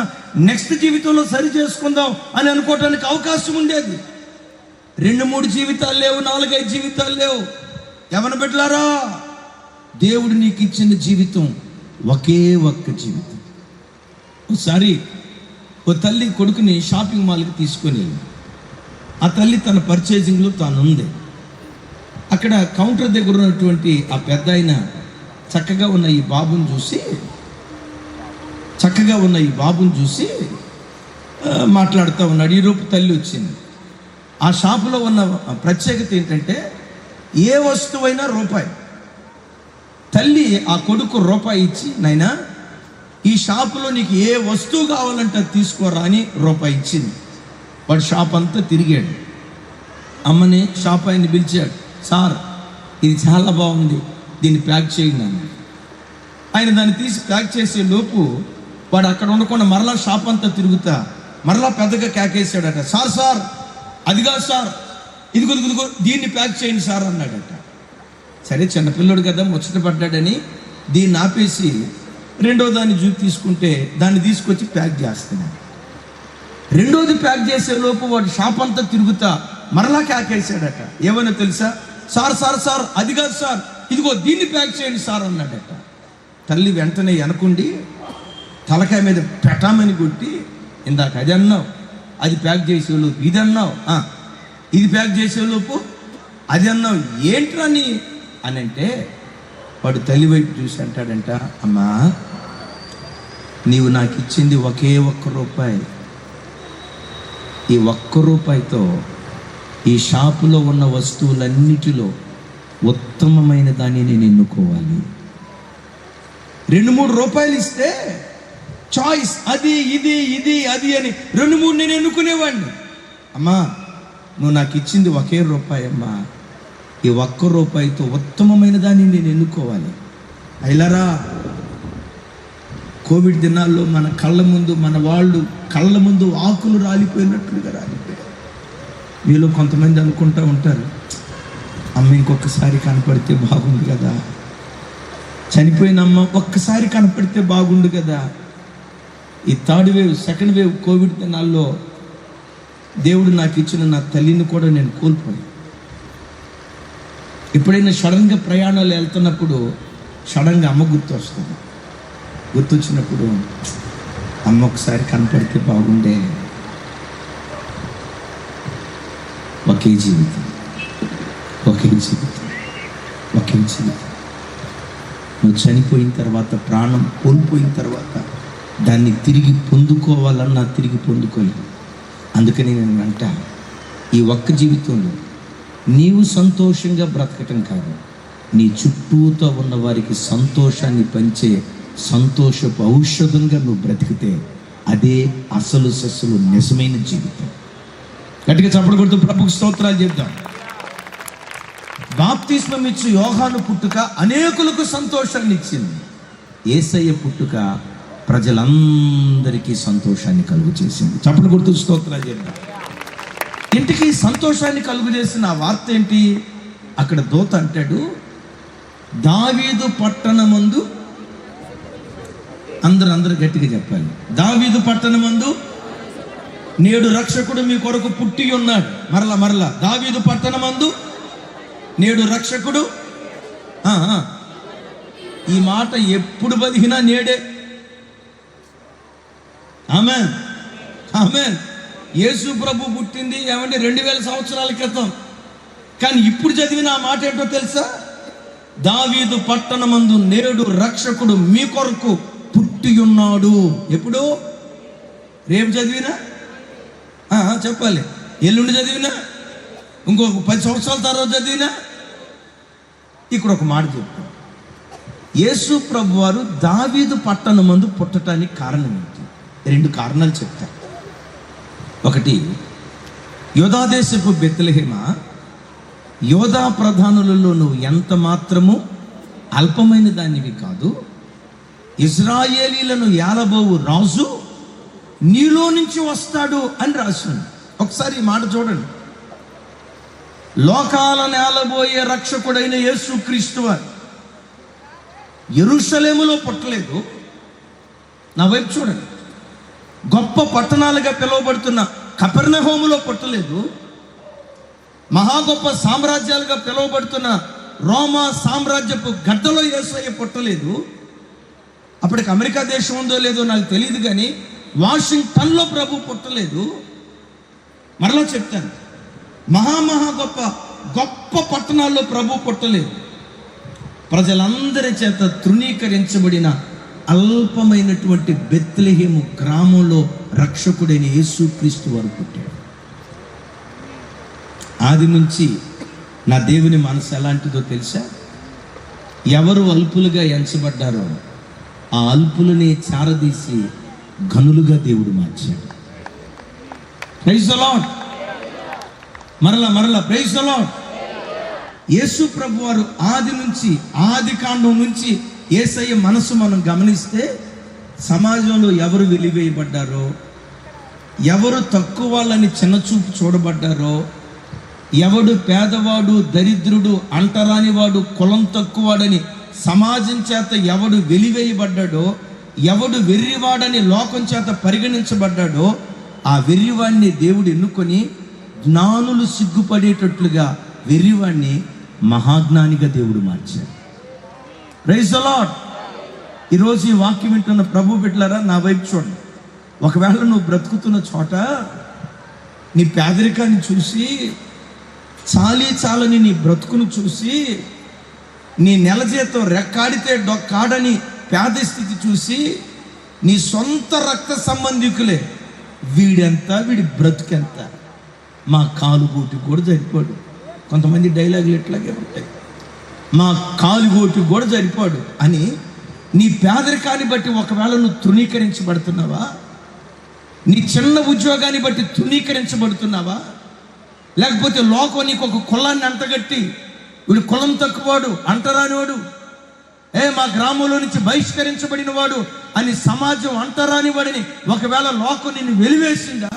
Speaker 1: నెక్స్ట్ జీవితంలో సరి చేసుకుందాం అని అనుకోవటానికి అవకాశం ఉండేది. 2-3 జీవితాలు లేవు, 4-5 జీవితాలు లేవు. ఎవరిని పెట్టారా? దేవుడు నీకు ఇచ్చిన జీవితం ఒకే ఒక్క జీవితం. ఒకసారి ఓ తల్లి కొడుకుని షాపింగ్ మాల్కి తీసుకొని, ఆ తల్లి తన పర్చేజింగ్లో తాను ఉంది. అక్కడ కౌంటర్ దగ్గర ఉన్నటువంటి ఆ పెద్ద ఆయన చక్కగా ఉన్న ఈ బాబుని చూసి మాట్లాడుతూ ఉన్నాడు. ఈరోజు తల్లి వచ్చింది. ఆ షాపులో ఉన్న ప్రత్యేకత ఏంటంటే ఏ వస్తువైనా రూపాయి. తల్లి ఆ కొడుకు రూపాయి ఇచ్చి, నాయనా ఈ షాపులో నీకు ఏ వస్తువు కావాలంటే తీసుకోరా అని రూపాయి ఇచ్చింది. వాడు షాప్ అంతా తిరిగాడు. అమ్మని షాప్ ఆయన్ని పిలిచాడు. సార్, ఇది చాలా బాగుంది, దీన్ని ప్యాక్ చేయండి అన్నాడు. ఆయన దాన్ని తీసి ప్యాక్ చేసే లోపు వాడు అక్కడ ఉండకుండా మరలా షాప్ అంతా తిరుగుతా మరలా పెద్దగా కేకేసాడట. సార్ అది కాదు సార్, ఇదిగో దీన్ని ప్యాక్ చేయండి సార్ అన్నాడట. సరే, చిన్నపిల్లడు కదా ముచ్చట పడ్డాడని దీన్ని ఆపేసి రెండో దాన్ని తీసుకుంటే దాన్ని తీసుకొచ్చి ప్యాక్ చేస్తున్నాడు. రెండోది ప్యాక్ చేసే లోపు వాడు షాప్ అంతా తిరుగుతా మరలా కేకేసాడట. ఏమన్నా తెలుసా? సార్ అది కాదు సార్, ఇదిగో దీన్ని ప్యాక్ చేయండి సార్ అన్నాడట. తల్లి వెంటనే వెనకుండి తలకాయ మీద పెట్టామని కొట్టి, ఇందాక అది అన్నావు, అది ప్యాక్ చేసేలోపు ఇది అన్నావు, ఇది ప్యాక్ చేసేలోపు అది అన్నావు, ఏంట్రా అని అంటే వాడు తల్లి వైపు చూసి అంటాడంట, అమ్మా నీవు నాకు ఇచ్చింది ఒకే ఒక్క రూపాయి. ఈ ఒక్క రూపాయితో ఈ షాపులో ఉన్న వస్తువులన్నిటిలో ఉత్తమమైన దాన్ని నేను ఎన్నుకోవాలి. 2-3 రూపాయలు ఇస్తే చాయిస్ అది ఇది అది అని 2-3 నేను ఎన్నుకునేవాడిని. అమ్మా నువ్వు నాకు ఇచ్చింది ఒకే రూపాయి అమ్మా, ఈ ఒక్క రూపాయితో ఉత్తమమైన దాన్ని నేను ఎన్నుకోవాలి. అయిలారా, కోవిడ్ దినాల్లో మన కళ్ళ ముందు, మన వాళ్ళు కళ్ళ ముందు ఆకులు రాలిపోయినట్లుగా రాలిపోయారు. మీలో కొంతమంది అనుకుంటూ ఉంటారు, అమ్మ ఇంకొకసారి కనపడితే బాగుండు కదా, చనిపోయిన అమ్మ ఒక్కసారి కనపడితే బాగుండు కదా. ఈ third wave, second wave Covid దినాల్లో దేవుడు నాకు ఇచ్చిన నా తల్లిని కూడా నేను కోల్పోయాను. ఎప్పుడైనా సడన్గా ప్రయాణాలు వెళ్తున్నప్పుడు సడన్గా అమ్మ గుర్తు వస్తుంది. గుర్తొచ్చినప్పుడు అమ్మ ఒకసారి కనపడితే బాగుండే. ఒకే జీవితం, ఒకే జీవితం, ఒకే జీవితం. నువ్వు చనిపోయిన తర్వాత, ప్రాణం కోల్పోయిన తర్వాత దాన్ని తిరిగి పొందుకోవాలన్నా తిరిగి పొందుకోలేవు. అందుకని నేను అంటా, ఈ ఒక్క జీవితంలో నీవు సంతోషంగా బ్రతకటం కాదు, నీ చుట్టూతో ఉన్న వారికి సంతోషాన్ని పంచే సంతోషపు ఔషధంగా నువ్వు బ్రతికితే అదే అసలు సస్సులు నిజమైన జీవితం. గట్టిగా చప్పట్లు కొడుతూ ప్రభుకు స్తోత్రాలు చెప్తాం. బాప్తిస్మం ఇచ్చి యోహాను పుట్టుక అనేకులకు సంతోషాన్ని ఇచ్చింది. యేసయ్య పుట్టుక ప్రజలందరికీ సంతోషాన్ని కలుగు చేసింది. చప్పట్లు కొడుతూ స్తోత్రాలు చెప్తాం. ఇంటికి సంతోషాన్ని కలుగు చేసిన ఆ వార్త ఏంటి? అక్కడ దూత అంటాడు, దావీదు పట్టణమందు, అందరూ గట్టిగా చెప్పాలి, దావీదు పట్టణమందు నేడు రక్షకుడు మీ కొరకు పుట్టి ఉన్నాడు. మరలా దావీదు పట్టణమందు నేడు రక్షకుడు. ఈ మాట ఎప్పుడు బతికినా నేడే. ఆమేన్, ఆమేన్. యేసు ప్రభు పుట్టింది ఏమంటే 2000 సంవత్సరాల క్రితం. కానీ ఇప్పుడు చదివిన ఆ మాట ఏంటో తెలుసా? దావీదు పట్టణమందు నేడు రక్షకుడు మీ కొరకు పుట్టి ఉన్నాడు. ఎప్పుడు? రేపు చదివినా చెప్పాలి, ఎల్లుండి చదివినా, ఇంకొక 10 సంవత్సరాల తర్వాత చదివినా. ఇక్కడ ఒక మాట చెప్తాను. యేసు ప్రభు వారు దావీదు పట్టణమందు పుట్టడానికి కారణం ఏంటి? 2 కారణాలు చెప్తాను. ఒకటి, యోధాదేశపు బెత్లెహేమ, యోధా ప్రధానులలో నువ్వు ఎంత మాత్రము అల్పమైన దానివి కాదు. ఇజ్రాయేలీలను ఏలబోవు రాజు నీలో నుంచి వస్తాడు అని రాసింది. ఒకసారి ఈ మాట చూడండి. లోకాలను ఏలబోయే రక్షకుడైన యేసుక్రీస్తు వారు యెరూషలేములో పుట్టలేదు. నా వైపు చూడండి. గొప్ప పట్టణాలుగా పిలువబడుతున్న కపెర్నహూములో పుట్టలేదు. మహా గొప్ప సామ్రాజ్యాలుగా పిలువబడుతున్న రోమా సామ్రాజ్యపు గడ్డలో యేసయ్య పుట్టలేదు. అప్పటికి అమెరికా దేశం ఉందో లేదో నాకు తెలియదు, కానీ వాషింగ్టన్లో ప్రభు పుట్టలేదు. మరలా చెప్తాను, మహా గొప్ప పట్టణాల్లో ప్రభు పుట్టలేదు. ప్రజలందరి చేత తృణీకరించబడిన అల్పమైనటువంటి బెత్లెహేము గ్రామంలో రక్షకుడైన యేసుక్రీస్తు వారు పుట్టాడు. ఆది నుంచి నా దేవుని మనసు ఎలాంటిదో తెలుసా? ఎవరు అల్పులుగా ఎంచబడ్డారో ఆ అల్పులని చారదీసి ఘనులుగా దేవుడు మార్చాడు. Praise the Lord. మరలా ప్రైజ్ ది లార్డ్. యేసు ప్రభు వారు ఆది కాండం నుంచి యేసయ్య మనసు మనం గమనిస్తే సమాజంలో ఎవరు వెలివేయబడ్డారో, ఎవరు తక్కువ వాళ్ళని చిన్నచూపు చూడబడ్డారో, ఎవడు పేదవాడు, దరిద్రుడు, అంటరానివాడు, కులం తక్కువవాడని సమాజం చేత ఎవడు వెలివేయబడ్డాడో, ఎవడు వెర్రివాడని లోకం చేత పరిగణించబడ్డాడో, ఆ వెర్రివాడిని దేవుడు ఎన్నుకొని జ్ఞానులు సిగ్గుపడేటట్లుగా వెర్రివాడిని మహాజ్ఞానిగా దేవుడు మార్చాడు. Praise the Lord. ఈరోజు ఈ వాక్యం వింటున్న ప్రభు బిడ్డలారా, నా వైపు చూడండి. ఒకవేళ నువ్వు బ్రతుకుతున్న చోట నీ పేదరికాన్ని చూసి, చాలని నీ బ్రతుకును చూసి, నీ నెల జీతం రెక్కాడితే డొక్కాడని పేద స్థితి చూసి, నీ సొంత రక్త సంబంధికులే వీడెంత, వీడి బ్రతుకెంత, మా కాలుగోటి కూడా సరిపోడు. కొంతమంది డైలాగులు ఎట్లాగే ఉంటాయి, మా కాలుగోటి కూడా సరిపోడు అని. నీ పేదరికాన్ని బట్టి ఒకవేళ నువ్వు తృణీకరించబడుతున్నావా? నీ చిన్న ఉద్యోగాన్ని బట్టి తృణీకరించబడుతున్నావా? లేకపోతే లోకం నీకు ఒక కులాన్ని అంటగట్టి, వీడు కులం తక్కువవాడు, అంటరానివాడు, మా గ్రామంలో నుంచి బహిష్కరించబడిన వాడు అని సమాజం అంటరాని వాడిని ఒకవేళ లోకం నిన్ను వెలివేసిందా?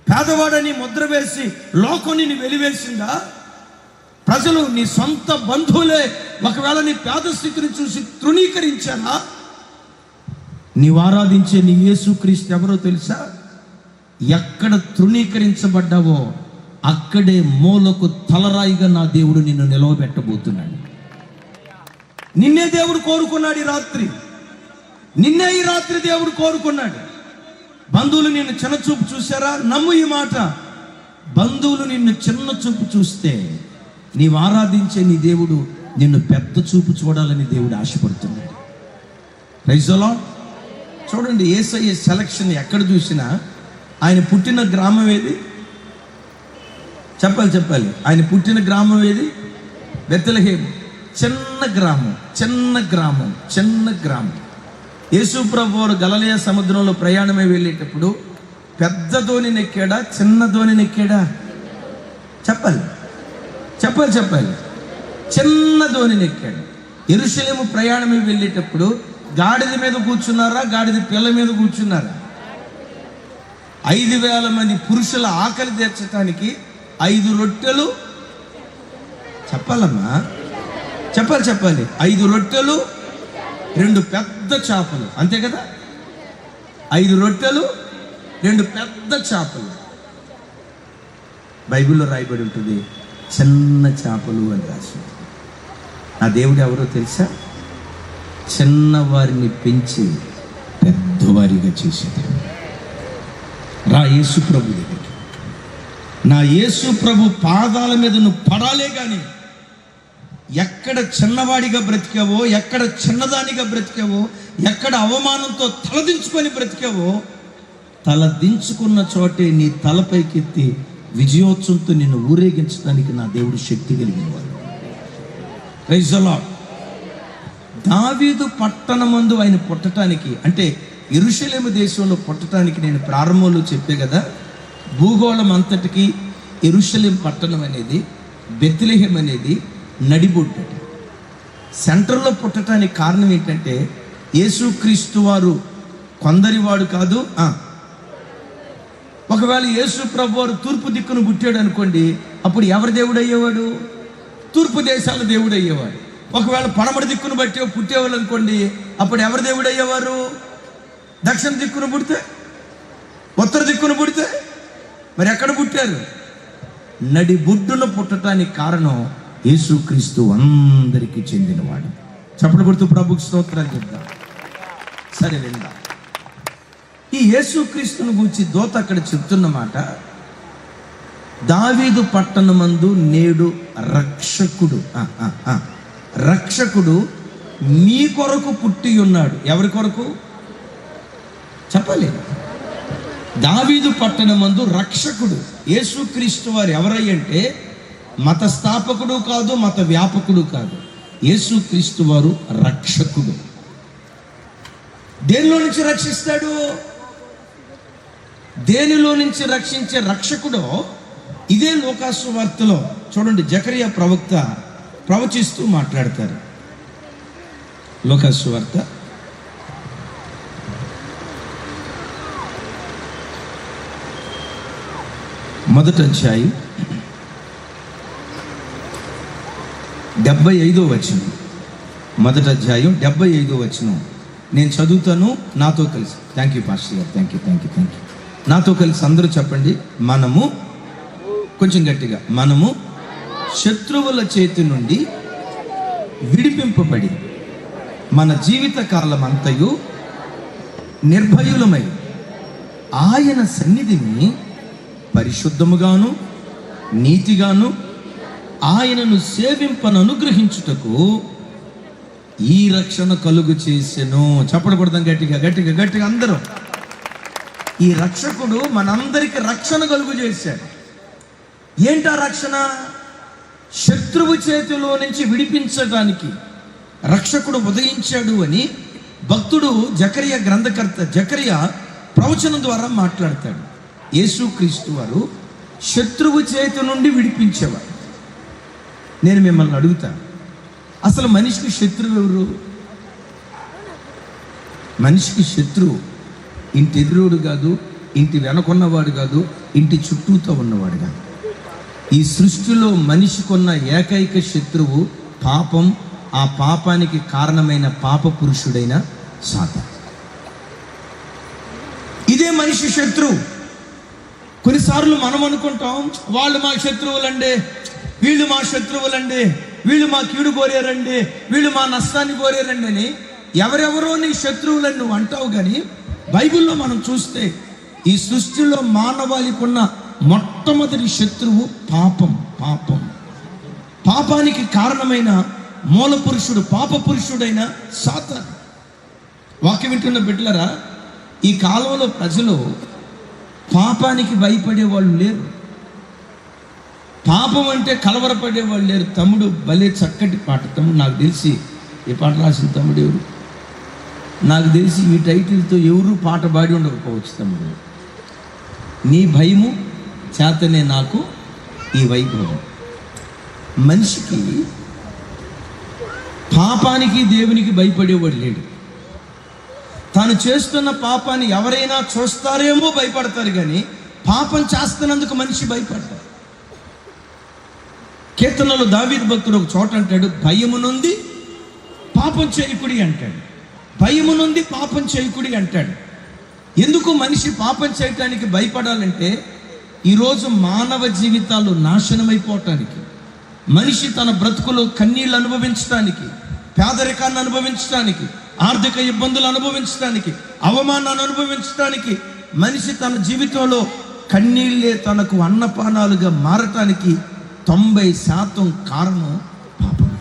Speaker 1: పేదవాడని ముద్ర వేసి లోకం నిన్ను వెలివేసిందా? ప్రజలు నీ సొంత బంధువులే ఒకవేళ నీ పేద స్థితిని చూసి తృణీకరించారా? నీవు ఆరాధించే నీ యేసుక్రీస్తు ఎవరో తెలుసా? ఎక్కడ తృణీకరించబడ్డావో అక్కడే మూలకు తలరాయిగా నా దేవుడు నిన్ను నిలవబెట్టబోతున్నాడు. నిన్నే దేవుడు కోరుకున్నాడు. నిన్నే ఈ రాత్రి దేవుడు కోరుకున్నాడు. బంధువులు నిన్ను చిన్న చూపు చూసారా? నమ్ము ఈ మాట. బంధువులు నిన్ను చిన్న చూపు చూస్తే నీవు ఆరాధించే నీ దేవుడు నిన్ను పెద్ద చూపు చూడాలని దేవుడు ఆశపడుతున్నాడు. Praise the Lord. చూడండి, యేసయ్య సెలక్షన్ ఎక్కడ చూసినా ఆయన పుట్టిన గ్రామం ఏది? చెప్పాలి. ఆయన పుట్టిన గ్రామం ఏది? బెత్లెహేము. చిన్న గ్రామం. యేసు ప్రభు వారు గలిలయ సముద్రంలో ప్రయాణమై వెళ్ళేటప్పుడు పెద్ద ధోనిని ఎక్కాడా, చిన్న ధోనిని ఎక్కాడా? చెప్పాలి. చిన్న ధోనిని ఎక్కాడు. యెరూషలేము ప్రయాణమై వెళ్ళేటప్పుడు గాడిద మీద కూర్చున్నారా, గాడిద పిల్ల మీద కూర్చున్నారా? 5,000 మంది పురుషుల ఆకలి తీర్చడానికి 5 రొట్టెలు, చెప్పాలమ్మా, చెప్పాలి. 5 రొట్టెలు 2 పెద్ద చేపలు, అంతే కదా? 5 రొట్టెలు 2 పెద్ద చేపలు. బైబిల్లో రాయబడి ఉంటుంది చిన్న చేపలు అని రాసి. నా దేవుడు ఎవరో తెలుసా? చిన్నవారిని పెంచి పెద్దవారిగా చేసేది. రా యేసు ప్రభు దగ్గరికి. నా యేసు ప్రభు పాదాల మీద నువ్వు పడాలే కానీ ఎక్కడ చిన్నవాడిగా బ్రతికావో, ఎక్కడ చిన్నదానిగా బ్రతికావో, ఎక్కడ అవమానంతో తలదించుకొని బ్రతికావో, తలదించుకున్న చోటే నీ తలపైకెత్తి విజయోత్సవంతో నిన్ను ఊరేగించడానికి నా దేవుడు శక్తి కలిగిన వాడు. Praise the Lord. దావీదు పట్టణమందు ఆయన పుట్టడానికి, అంటే యెరూషలేము దేశంలో పుట్టడానికి నేను ప్రారంభంలో చెప్పే కదా, భూగోళం అంతటికి యెరూషలేము పట్టణం అనేది, బెత్లెహేం అనేది నడిబొడ్డు. సెంటర్లో పుట్టడానికి కారణం ఏంటంటే యేసుక్రీస్తు వారు కొందరివాడు కాదు. ఒకవేళ యేసు ప్రభు వారు తూర్పు దిక్కును పుట్టాడు అనుకోండి, అప్పుడు ఎవరి దేవుడు అయ్యేవాడు? తూర్పు దేశాల దేవుడు అయ్యేవాడు. ఒకవేళ పడమటి దిక్కును బట్టి పుట్టేవాళ్ళు అనుకోండి, అప్పుడు ఎవరి దేవుడు అయ్యేవారు? దక్షిణ దిక్కును పుడితే, ఉత్తర దిక్కును పుడితే, మరి ఎక్కడ పుట్టారు? నడిబొడ్డున పుట్టడానికి కారణం యేసుక్రీస్తు అందరికీ చెందినవాడు. చప్పట్లు కొడుతూ ప్రభుకి స్తోత్రాలు చెప్తాం. సరే విందా. ఈ యేసుక్రీస్తుని గురించి దూత అక్కడ చెప్తున్న మాట, దావీదు పట్టణమందు నేడు రక్షకుడు మీ కొరకు పుట్టి ఉన్నాడు. ఎవరి కొరకు? చెప్పాలి. దావీదు పట్టణమందు రక్షకుడు. యేసుక్రీస్తు వారు ఎవరయ్యంటే మత స్థాపకుడు కాదు, మత వ్యాపకుడు కాదు. యేసుక్రీస్తు వారు రక్షకుడు. దేనిలో నుంచి రక్షిస్తాడు? దేనిలో నుంచి రక్షించే రక్షకుడు ఇదే లూకాసు వార్తలో చూడండి, జకరియా ప్రవక్త ప్రవచిస్తూ మాట్లాడతారు. లూకాసు వార్త 1వ అధ్యాయం 75వ వచనం. 1వ అధ్యాయం 75వ వచనం నేను చదువుతాను, నాతో కలిసి. థ్యాంక్ యూ పాస్టర్ గారు, థ్యాంక్ యూ. నాతో కలిసి అందరూ చెప్పండి. మనము, కొంచెం గట్టిగా, మనము శత్రువుల చేతి నుండి విడిపింపబడి మన జీవిత కాలం అంతయు నిర్భయులమై ఆయన సన్నిధిని పరిశుద్ధముగాను నీతిగాను ఆయనను సేవింపను అనుగ్రహించుటకు ఈ రక్షణ కలుగు చేసెను. చప్పట్లు కొడదాం గట్టిగా అందరూ. ఈ రక్షకుడు మనందరికి రక్షణ కలుగు చేశాడు. ఏంటా రక్షణ? శత్రువు చేతిలో నుంచి విడిపించడానికి రక్షకుడు ఉదయించాడు అని భక్తుడు జకరియా గ్రంథకర్త జకరియా ప్రవచనం ద్వారా మాట్లాడతాడు. యేసుక్రీస్తు వారు శత్రువు చేతి నుండి విడిపించేవాడు. నేను మిమ్మల్ని అడుగుతా, అసలు మనిషికి శత్రువు ఎవరు? మనిషికి శత్రువు ఇంటి ఎదురుడు కాదు, ఇంటి వెనకున్నవాడు కాదు, ఇంటి చుట్టూతో ఉన్నవాడు కాదు. ఈ సృష్టిలో మనిషికున్న ఏకైక శత్రువు పాపం. ఆ పాపానికి కారణమైన పాప పురుషుడైన సాతాను. ఇదే మనిషి శత్రువు. కొన్నిసార్లు మనం అనుకుంటాం, వాళ్ళు మా శత్రువులండి, వీళ్ళు మా శత్రువులండి, వీళ్ళు మా కీడు కోరారండి, వీళ్ళు మా నష్టాన్ని కోరారండి అని ఎవరెవరో నీ శత్రువులని నువ్వు అంటావు. కానీ బైబిల్లో మనం చూస్తే ఈ సృష్టిలో మానవాళికి ఉన్న మొట్టమొదటి శత్రువు పాపం. పాపానికి కారణమైన మూల పురుషుడు, పాప పురుషుడైన సాతాను. వాక్యం వింటున్న బిడ్డలారా, ఈ కాలంలో ప్రజలు పాపానికి భయపడే వాళ్ళు లేరు. పాపం అంటే కలవరపడే వాళ్ళు లేరు. తమ్ముడు భలే చక్కటి పాట. తమ్ముడు నాకు తెలిసి ఈ పాట రాసిన తమ్ముడు ఎవరు? నాకు తెలిసి ఈ టైటిల్తో ఎవరు పాట పాడి ఉండకపోవచ్చు. తమ్ముడు, నీ భయము చేతనే నాకు ఈ వైభవం. మనిషికి పాపానికి దేవునికి భయపడేవాడు లేడు. తాను చేస్తున్న పాపాన్ని ఎవరైనా చూస్తారేమో భయపడతారు, కానీ పాపం చేస్తున్నందుకు మనిషి భయపడతారు. కీర్తనలో దావీదు భక్తుడు ఒక చోట అంటాడు, భయము నుండి పాపం చేయకుడి అంటాడు. భయము నుండి పాపం చేయకుడి అంటాడు. ఎందుకు మనిషి పాపం చేయటానికి భయపడాలంటే, ఈరోజు మానవ జీవితాలు నాశనమైపోవటానికి, మనిషి తన బ్రతుకులో కన్నీళ్ళు అనుభవించడానికి, పేదరికాన్ని అనుభవించడానికి, ఆర్థిక ఇబ్బందులు అనుభవించడానికి, అవమానాన్ని అనుభవించడానికి, మనిషి తన జీవితంలో కన్నీళ్ళే తనకు అన్నపానాలుగా మారటానికి 90% కారణం పాపం.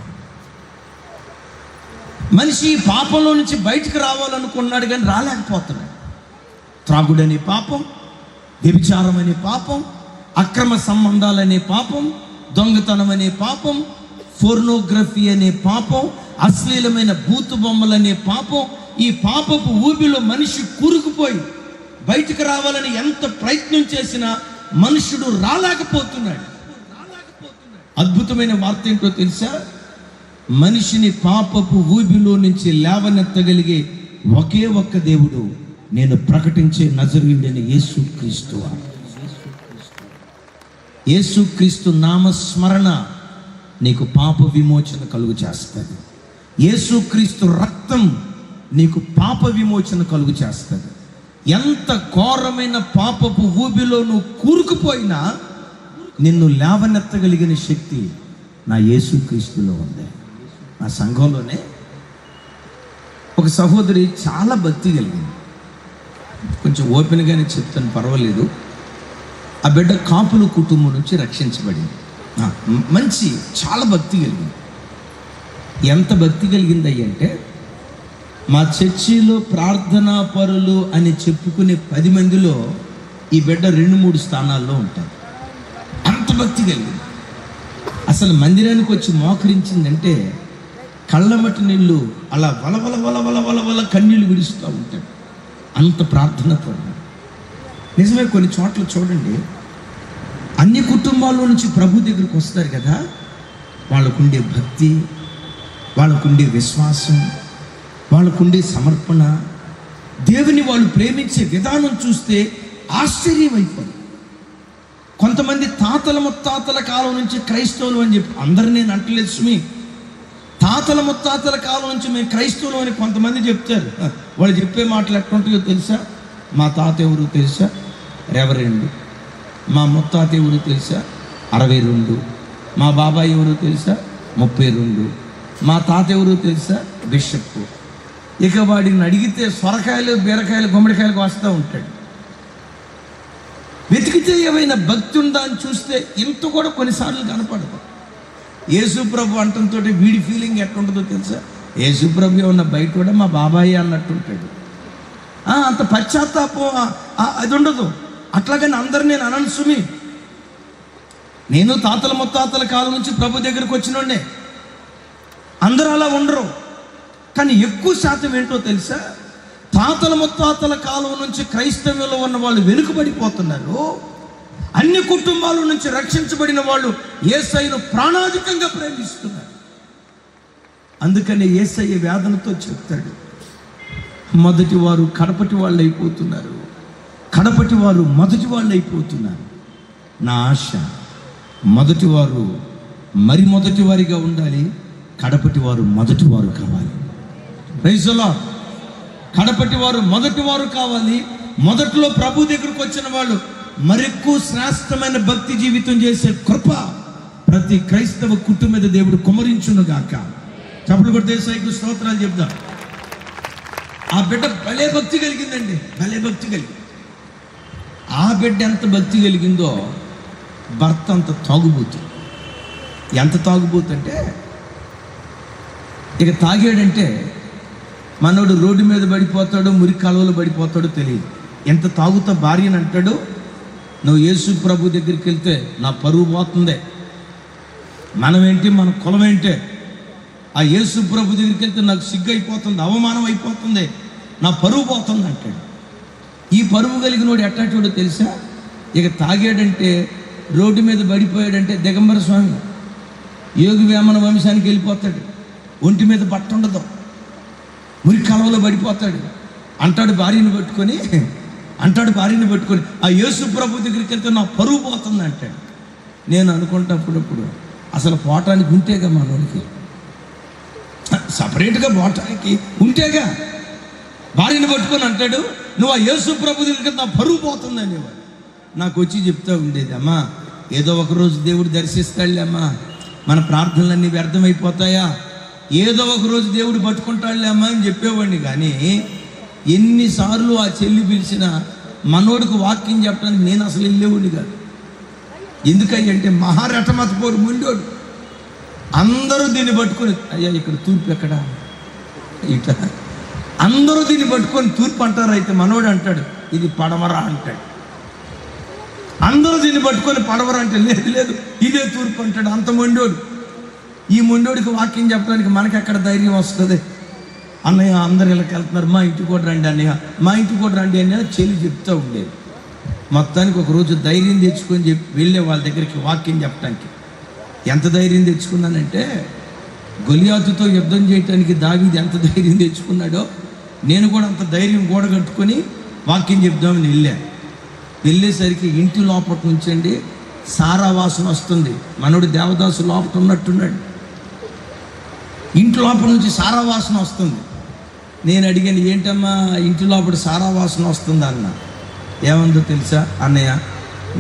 Speaker 1: మనిషి పాపంలో నుంచి బయటకు రావాలనుకున్నాడు, కానీ రాలేకపోతున్నాడు. త్రాగుడనే పాపం, వ్యభిచారం అనే పాపం, అక్రమ సంబంధాలనే పాపం, దొంగతనం అనే పాపం, ఫోర్నోగ్రఫీ అనే పాపం, అశ్లీలమైన బూతు బొమ్మలనే పాపం. ఈ పాపపు ఊబిలో మనిషి కూరుకుపోయి బయటకు రావాలని ఎంత ప్రయత్నం చేసినా మనుషుడు రాలేకపోతున్నాడు. అద్భుతమైన వార్త ఏంటో తెలుసా? మనిషిని పాపపు ఊబిలో నుంచి లేవనెత్తగలిగే ఒకే ఒక్క దేవుడు నేను ప్రకటించే నజరేయుడైన యేసుక్రీస్తు. యేసుక్రీస్తు నామస్మరణ నీకు పాప విమోచన కలుగు చేస్తుంది. యేసుక్రీస్తు రక్తం నీకు పాప విమోచన కలుగు చేస్తుంది. ఎంత ఘోరమైన పాపపు ఊబిలో నువ్వు కూరుకుపోయినా నిన్ను లేవనెత్తగలిగిన శక్తి నా యేసుక్రీస్తులో ఉంది. నా సంఘంలోనే ఒక సహోదరి చాలా భక్తి కలిగింది. కొంచెం ఓపెన్గానే చెప్తాను, పర్వాలేదు. ఆ బిడ్డ కాపుల కుటుంబం నుంచి రక్షించబడింది. మంచి చాలా భక్తి కలిగింది. ఎంత భక్తి కలిగింది అంటే, మా చర్చిలో ప్రార్థనా పరులు అని చెప్పుకునే 10 మందిలో ఈ బిడ్డ 2-3 స్థానాల్లో ఉంటారు. అంత భక్తి కలిగింది. అసలు మందిరానికి వచ్చి మోకరించిందంటే కళ్ళమటి నీళ్ళు అలా వలవల వలవల వలవల కన్నీళ్ళు విడుస్తూ ఉంటాడు. అంత ప్రార్థన పరులు. నిజమే, కొన్ని చోట్ల చూడండి, అన్ని కుటుంబాల్లో నుంచి ప్రభు దగ్గరికి వస్తారు కదా, వాళ్ళకుండే భక్తి, వాళ్ళకుండే విశ్వాసం, వాళ్ళకుండే సమర్పణ, దేవుని వాళ్ళు ప్రేమించే విధానం చూస్తే ఆశ్చర్యమైపోయింది. కొంతమంది తాతల ముత్తాతల కాలం నుంచి క్రైస్తవులు అని చెప్పి, అందరు నేను అంటలేదు సుమి, తాతల ముత్తాతల కాలం నుంచి మేము క్రైస్తవులు అని కొంతమంది చెప్తారు. వాళ్ళు చెప్పే మాటలు ఎట్లుంటాయో తెలుసా? మా తాత ఎవరు తెలుసా? రెవరెండు. మా ముత్తాత ఎవరు తెలుసా? 62. మా బాబాయ్ ఎవరు తెలుసా? 32. మా తాత ఎవరు తెలుసా? బిషప్. ఇక వాడిని అడిగితే సొరకాయలు, బీరకాయలు, గుమ్మడికాయలకు వస్తూ ఉంటాడు. వెతికితే ఏమైనా భక్తి ఉందా అని చూస్తే ఇంత కూడా కొన్నిసార్లు కనపడదు. యేసు ప్రభు అంటంతో వీడి ఫీలింగ్ ఎట్లుంటుందో తెలుసా? యేసు ప్రభు ఉన్న బయట కూడా మా బాబాయ్ అన్నట్టుంటాడు. అంత పశ్చాత్తాపం అది ఉండదు. అట్లాగని అందరు నేను అనను సుమి. నేను తాతల ముత్తాతల కాలం నుంచి ప్రభు దగ్గరికి వచ్చినోడే. అందరూ అలా ఉండరు. కానీ ఎక్కువ శాతం ఏంటో తెలుసా? తాతల ముత్తాతల కాలం నుంచి క్రైస్తవ్యంలో ఉన్న వాళ్ళు వెనుకబడిపోతున్నారు. అన్ని కుటుంబాల నుంచి రక్షించబడిన వాళ్ళు యేసయ్యను ప్రాణాధికంగా ప్రేమిస్తున్నారు. అందుకని యేసయ్య వేదనతో చెప్తాడు, మొదటి వారు కడపటి వాళ్ళు అయిపోతున్నారు, కడపటి వారు మొదటి వాళ్ళు అయిపోతున్నారు. నా ఆశ మొదటి వారు మరి మొదటి వారిగా ఉండాలి, కడపటి వారు మొదటి వారు కావాలి. Praise the Lord. కడపటి వారు మొదటి వారు కావాలి. మొదట్లో ప్రభు దగ్గరకు వచ్చిన వాళ్ళు మరెక్కువ శ్రేష్టమైన భక్తి జీవితం చేసే కృప ప్రతి క్రైస్తవ కుటుంబం మీద దేవుడు కుమ్మరించును గాక. చప్పట్లు కొట్టి యేసయ్యకు స్తోత్రాలు చెప్దాం. ఆ బిడ్డ భలే భక్తి కలిగిందండి, భలే భక్తి కలిగింది. ఆ బిడ్డ ఎంత భక్తి కలిగిందో భర్త అంత తాగుబోతు. ఎంత తాగుబోతు అంటే, ఇక తాగాడంటే మనోడు రోడ్డు మీద పడిపోతాడో మురికి కాలువలో పడిపోతాడో తెలియదు. ఎంత తాగుతా భార్యని అంటాడు, నువ్వు యేసు ప్రభు దగ్గరికి వెళ్తే నా పరువు పోతుందే, మనమేంటి మన కులం ఏంటే, ఆ యేసు ప్రభు దగ్గరికి వెళ్తే నాకు సిగ్గు అయిపోతుంది, అవమానం అయిపోతుంది, నా పరువు పోతుంది అంటాడు. ఈ పరువు కలిగినోడు ఎట్టాటోడో తెలుసా? ఇక తాగాడంటే రోడ్డు మీద పడిపోయాడంటే దిగంబర స్వామి యోగి వేమన వంశానికి వెళ్ళిపోతాడు. ఒంటి మీద బట్ట ఉండదు, మురికి కాలువలో పడిపోతాడు. అంటాడు భార్యను పట్టుకొని ఆ యేసు ప్రభు దగ్గరికి వెళ్తే నా పరువు పోతుంది అంటాడు. నేను అనుకుంటా అప్పుడప్పుడు, అసలు పోవటానికి ఉంటేగా మనోడికి, సపరేట్గా పోవటానికి ఉంటేగా. భార్యను పట్టుకొని అంటాడు, నువ్వు ఆ యేసు ప్రభు దగ్గరికి వెళ్తే నా పరువు పోతుంది అనేవాడు. నాకు వచ్చి చెప్తా ఉండేది, అమ్మా ఏదో ఒకరోజు దేవుడు దర్శిస్తాడులే అమ్మా, మన ప్రార్థనలన్నీ వ్యర్థమైపోతాయా, ఏదో ఒకరోజు దేవుడు పట్టుకుంటాడులే అమ్మా అని చెప్పేవాడిని. కానీ ఎన్నిసార్లు ఆ చెల్లి పిలిచిన మనోడికి వాక్యం చెప్పడానికి నేను అసలు వెళ్ళేవాడిని కాదు. ఎందుకంటే మహారటమతపోరు ముండోడు. అందరూ దీన్ని పట్టుకొని, అయ్యా ఇక్కడ తూర్పు ఎక్కడా, ఇట అందరూ దీన్ని పట్టుకొని తూర్పు అంటారు. అయితే మనోడు అంటాడు ఇది పడమరా అంటాడు. అందరూ దీన్ని పట్టుకొని పడవరా అంటే లేదు లేదు ఇదే తూర్పు అంటాడు. అంత మొండోడు. ఈ మొండోడికి వాక్యం చెప్పడానికి మనకి ఎక్కడ ధైర్యం వస్తుంది? అన్నయ్య అందరు ఇళ్ళకి వెళ్తున్నారు, మా ఇంటికి కూడా రండి అన్నయ్య, మా ఇంటికి కూడా రండి అన్నయ్య చెల్లి చెప్తూ ఉండేది. మొత్తానికి ఒకరోజు ధైర్యం తెచ్చుకొని వెళ్ళే వాళ్ళ దగ్గరికి వాక్యం చెప్పడానికి. ఎంత ధైర్యం తెచ్చుకున్నానంటే, గొలియాతుతో యుద్ధం చేయడానికి దావీదు ఎంత ధైర్యం తెచ్చుకున్నాడో నేను కూడా అంత ధైర్యం కూడగట్టుకొని వాక్యం చెప్దామని వెళ్ళేసరికి ఇంటి లోపల నుంచండి సారా వాసన వస్తుంది. మనోడు దేవదాసు లోపల ఉన్నట్టున్నాడు. ఇంటి లోపల నుంచి సారా వాసన వస్తుంది. నేను అడిగాను, ఏంటమ్మా ఇంటి లోపల సారా వాసన వస్తుంది అన్న. ఏమందో తెలుసా అన్నయ్య,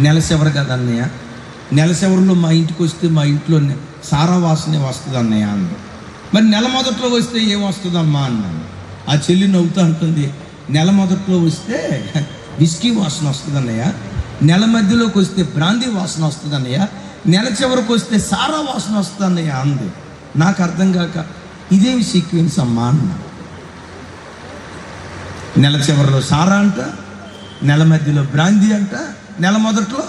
Speaker 1: నెలసెవరు కదా అన్నయ్య, నెలసెవరిలో మా ఇంటికి వస్తే మా ఇంట్లో సారా వాసనే వస్తుంది అన్నయ్య అన్న. మరి నెల మొదట్లో వస్తే ఏం వస్తుందమ్మా అన్నాను. ఆ చెల్లి నవ్వుతూ అంటుంది, నెల మొదట్లో వస్తే విస్కీ వాసన వస్తుంది అన్నయ్య, నెల మధ్యలోకి వస్తే బ్రాందీ వాసన వస్తుంది అన్నయ్య, నెల చివరికి వస్తే సారా వాసన వస్తుంది అన్నయ్య అంది. నాకు అర్థం కాక ఇదేమి సీక్వెన్స్ అమ్మా అన్న. నెల చివరిలో సారా అంట, నెల మధ్యలో బ్రాందీ అంట, నెల మొదట్లో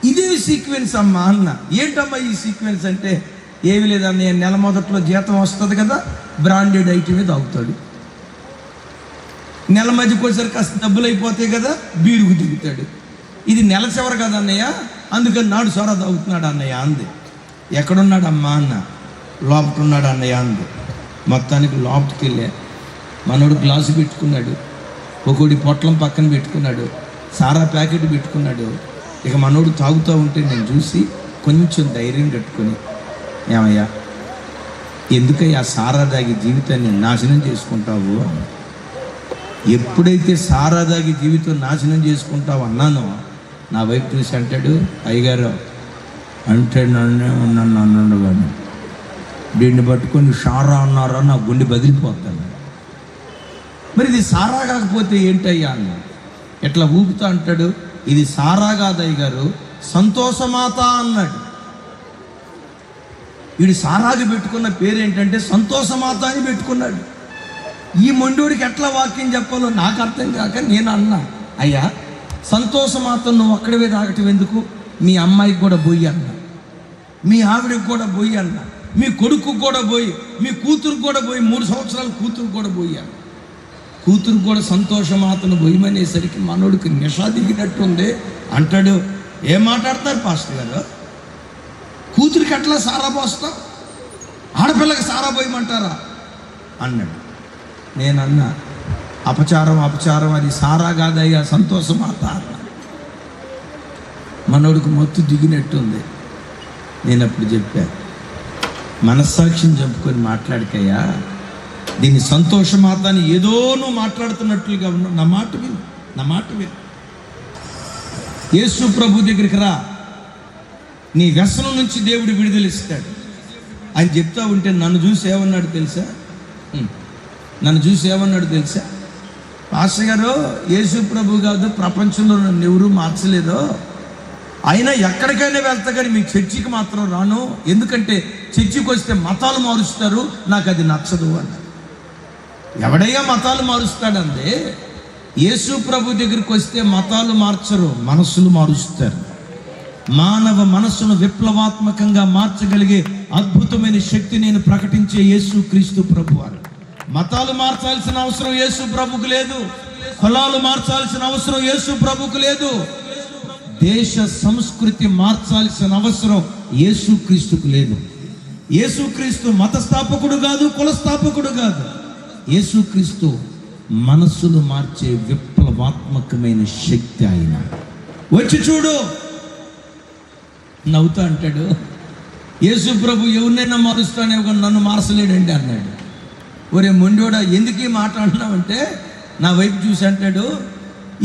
Speaker 1: ఇదేమి సీక్వెన్స్ అమ్మా అన్న. ఏంటమ్మా ఈ సీక్వెన్స్ అంటే, ఏమి లేదన్నయ్య, నెల మొదట్లో జీతం వస్తుంది కదా, బ్రాండెడ్ ఐటమే తాగుతాడు. నెల మధ్యకి వచ్చేసరికి కాస్త డబ్బులు అయిపోతాయి కదా, బీరుగు దిగుతాడు. ఇది నెల చివరి కదా అన్నయ్య, అందుకని నాడు సొర తాగుతున్నాడు అన్నయ్య అంది. ఎక్కడున్నాడు అమ్మా అన్న. లోపట ఉన్నాడు అన్నయ్య అంది. మొత్తానికి లోపలికి వెళ్ళా. మనోడు గ్లాసు పెట్టుకున్నాడు, ఒకటి పొట్లం పక్కన పెట్టుకున్నాడు, సారా ప్యాకెట్ పెట్టుకున్నాడు. ఇక మనోడు తాగుతూ ఉంటే నేను చూసి కొంచెం ధైర్యం కట్టుకొని, ఏమయ్యా ఎందుకయ్యా సారా దాగి జీవితాన్ని నాశనం చేసుకుంటావు అన్న. ఎప్పుడైతే సారా దాగి జీవితం నాశనం చేసుకుంటావు అన్నానో, నా వైపు చూసి అంటాడు, అయ్యగారు అంటే నన్ను అన్నాడు కానీ దీన్ని పట్టుకొని సారా అన్నారా నా గుండె బదిలిపోతాను. మరి ఇది సారా కాకపోతే ఏంటయ్యా అన్న. ఎట్లా ఊపుతా అంటాడు, ఇది సారా కాదు అయ్యగారు, సంతోషమాత అన్నాడు. వీడు సారాకి పెట్టుకున్న పేరు ఏంటంటే సంతోషమాత అని పెట్టుకున్నాడు. ఈ మొండోడికి ఎట్లా వాక్యం చెప్పాలో నాకు అర్థం కాక నేను అన్నా, అయ్యా సంతోషమాత నువ్వు అక్కడే తాగటం ఎందుకు, మీ అమ్మాయికి కూడా పోయి అన్నా, మీ ఆవిడకి కూడా పోయి అన్నా, మీ కొడుకు కూడా పోయి, మీ కూతురు కూడా పోయి, 3 సంవత్సరాల కూతురు కూడా పోయి అన్న. కూతురు కూడా సంతోషమాతను పోయమనేసరికి మనోడికి నిషా దిగినట్టుంది. అంటాడు, ఏం మాట్లాడతారు పాస్టర్ గారు? కూతురికి అట్లా సారా పోస్తాం, ఆడపిల్లకి సారా పోయమంటారా అన్నాడు. నేనన్నా, అపచారం, అది సారా కాదయ్యా, సంతోషమాత. మనోడికి మొత్తం దిగినట్టుంది. నేను అప్పుడు చెప్పా, మనస్సాక్షిని చంపుకొని మాట్లాడికయ్యా, దీన్ని సంతోషమాత అని ఏదో నువ్వు మాట్లాడుతున్నట్లుగా ఉన్నావు. నా మాట విను. యేసు ప్రభు దగ్గరికి రా, నీ వ్యసనం నుంచి దేవుడు విడుదలిస్తాడు అని చెప్తా ఉంటే నన్ను చూసి ఏమన్నాడు తెలుసా? పాస్టర్ గారు, యేసు ప్రభు కాదు, ప్రపంచంలో నన్ను ఎవరూ మార్చలేదో, అయినా ఎక్కడికైనా వెళ్తా కానీ మీ చర్చికి మాత్రం రాను, ఎందుకంటే చర్చికి వస్తే మతాలు మారుస్తారు, నాకు అది నచ్చదు అన్న. ఎవడయ్యా మతాలు మారుస్తాడంటే, యేసు ప్రభు దగ్గరికి వస్తే మతాలు మార్చరు, మనసులు మారుస్తారు. మానవ మనసును విప్లవాత్మకంగా మార్చగలిగే అద్భుతమైన శక్తి నేను ప్రకటించే యేసు క్రీస్తు ప్రభు అని. మతాలు మార్చాల్సిన అవసరం యేసు ప్రభుకు లేదు, కులాలు మార్చాల్సిన అవసరం యేసు ప్రభుకు లేదు, దేశ సంస్కృతి మార్చాల్సిన అవసరం యేసు క్రీస్తుకు లేదు. యేసుక్రీస్తు మత స్థాపకుడు కాదు, కుల స్థాపకుడు కాదు. యేసుక్రీస్తు మనస్సులు మార్చే విప్లవాత్మకమైన శక్తి. ఆయన వచ్చి చూడు, నవ్వుతా అంటాడు, యేసు ప్రభు ఎవరినైనా మారుస్తానే, నన్ను మార్చలేడండి అన్నాడు. ఒరే మొండోడా, ఎందుకు ఈ మాట అంటున్నావంటే, నా వైపు చూసి అంటాడు,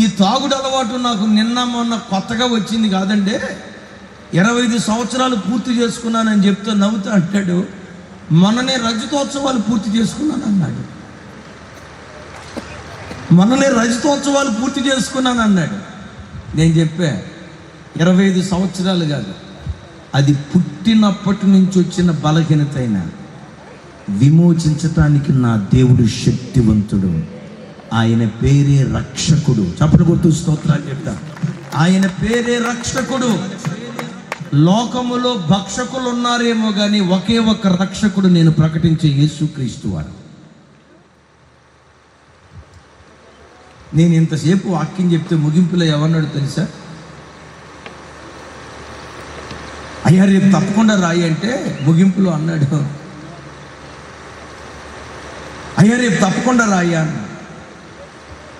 Speaker 1: ఈ తాగుడు అలవాటు నాకు నిన్న మొన్న కొత్తగా వచ్చింది కాదండి, 25 సంవత్సరాలు పూర్తి చేసుకున్నానని చెప్తే నవ్వుతా అంటాడు, మొన్ననే రజతోత్సవాలు పూర్తి చేసుకున్నాను అన్నాడు. నేను చెప్పా, 25 సంవత్సరాలు కాదు, అది పుట్టినప్పటి నుంచి వచ్చిన బలహీనత అయినా విమోచించటానికి నా దేవుడు శక్తివంతుడు. ఆయన పేరే రక్షకుడు. చప్పట్లు కొట్టు స్తోత్రాలు చెప్తా. ఆయన పేరే రక్షకుడు. లోకములో భక్షకులు ఉన్నారేమో కానీ ఒకే ఒక్క రక్షకుడు నేను ప్రకటించే యేసుక్రీస్తు వారు. నేను ఇంతసేపు వాక్యం చెప్తే ముగింపులో ఏమన్నాడు తెలుసా? అయ్యా రేపు తప్పకుండా రాయి అంటే ముగింపులో అన్నాడు, అయ్యా రేపు తప్పకుండా రాయి అన్న.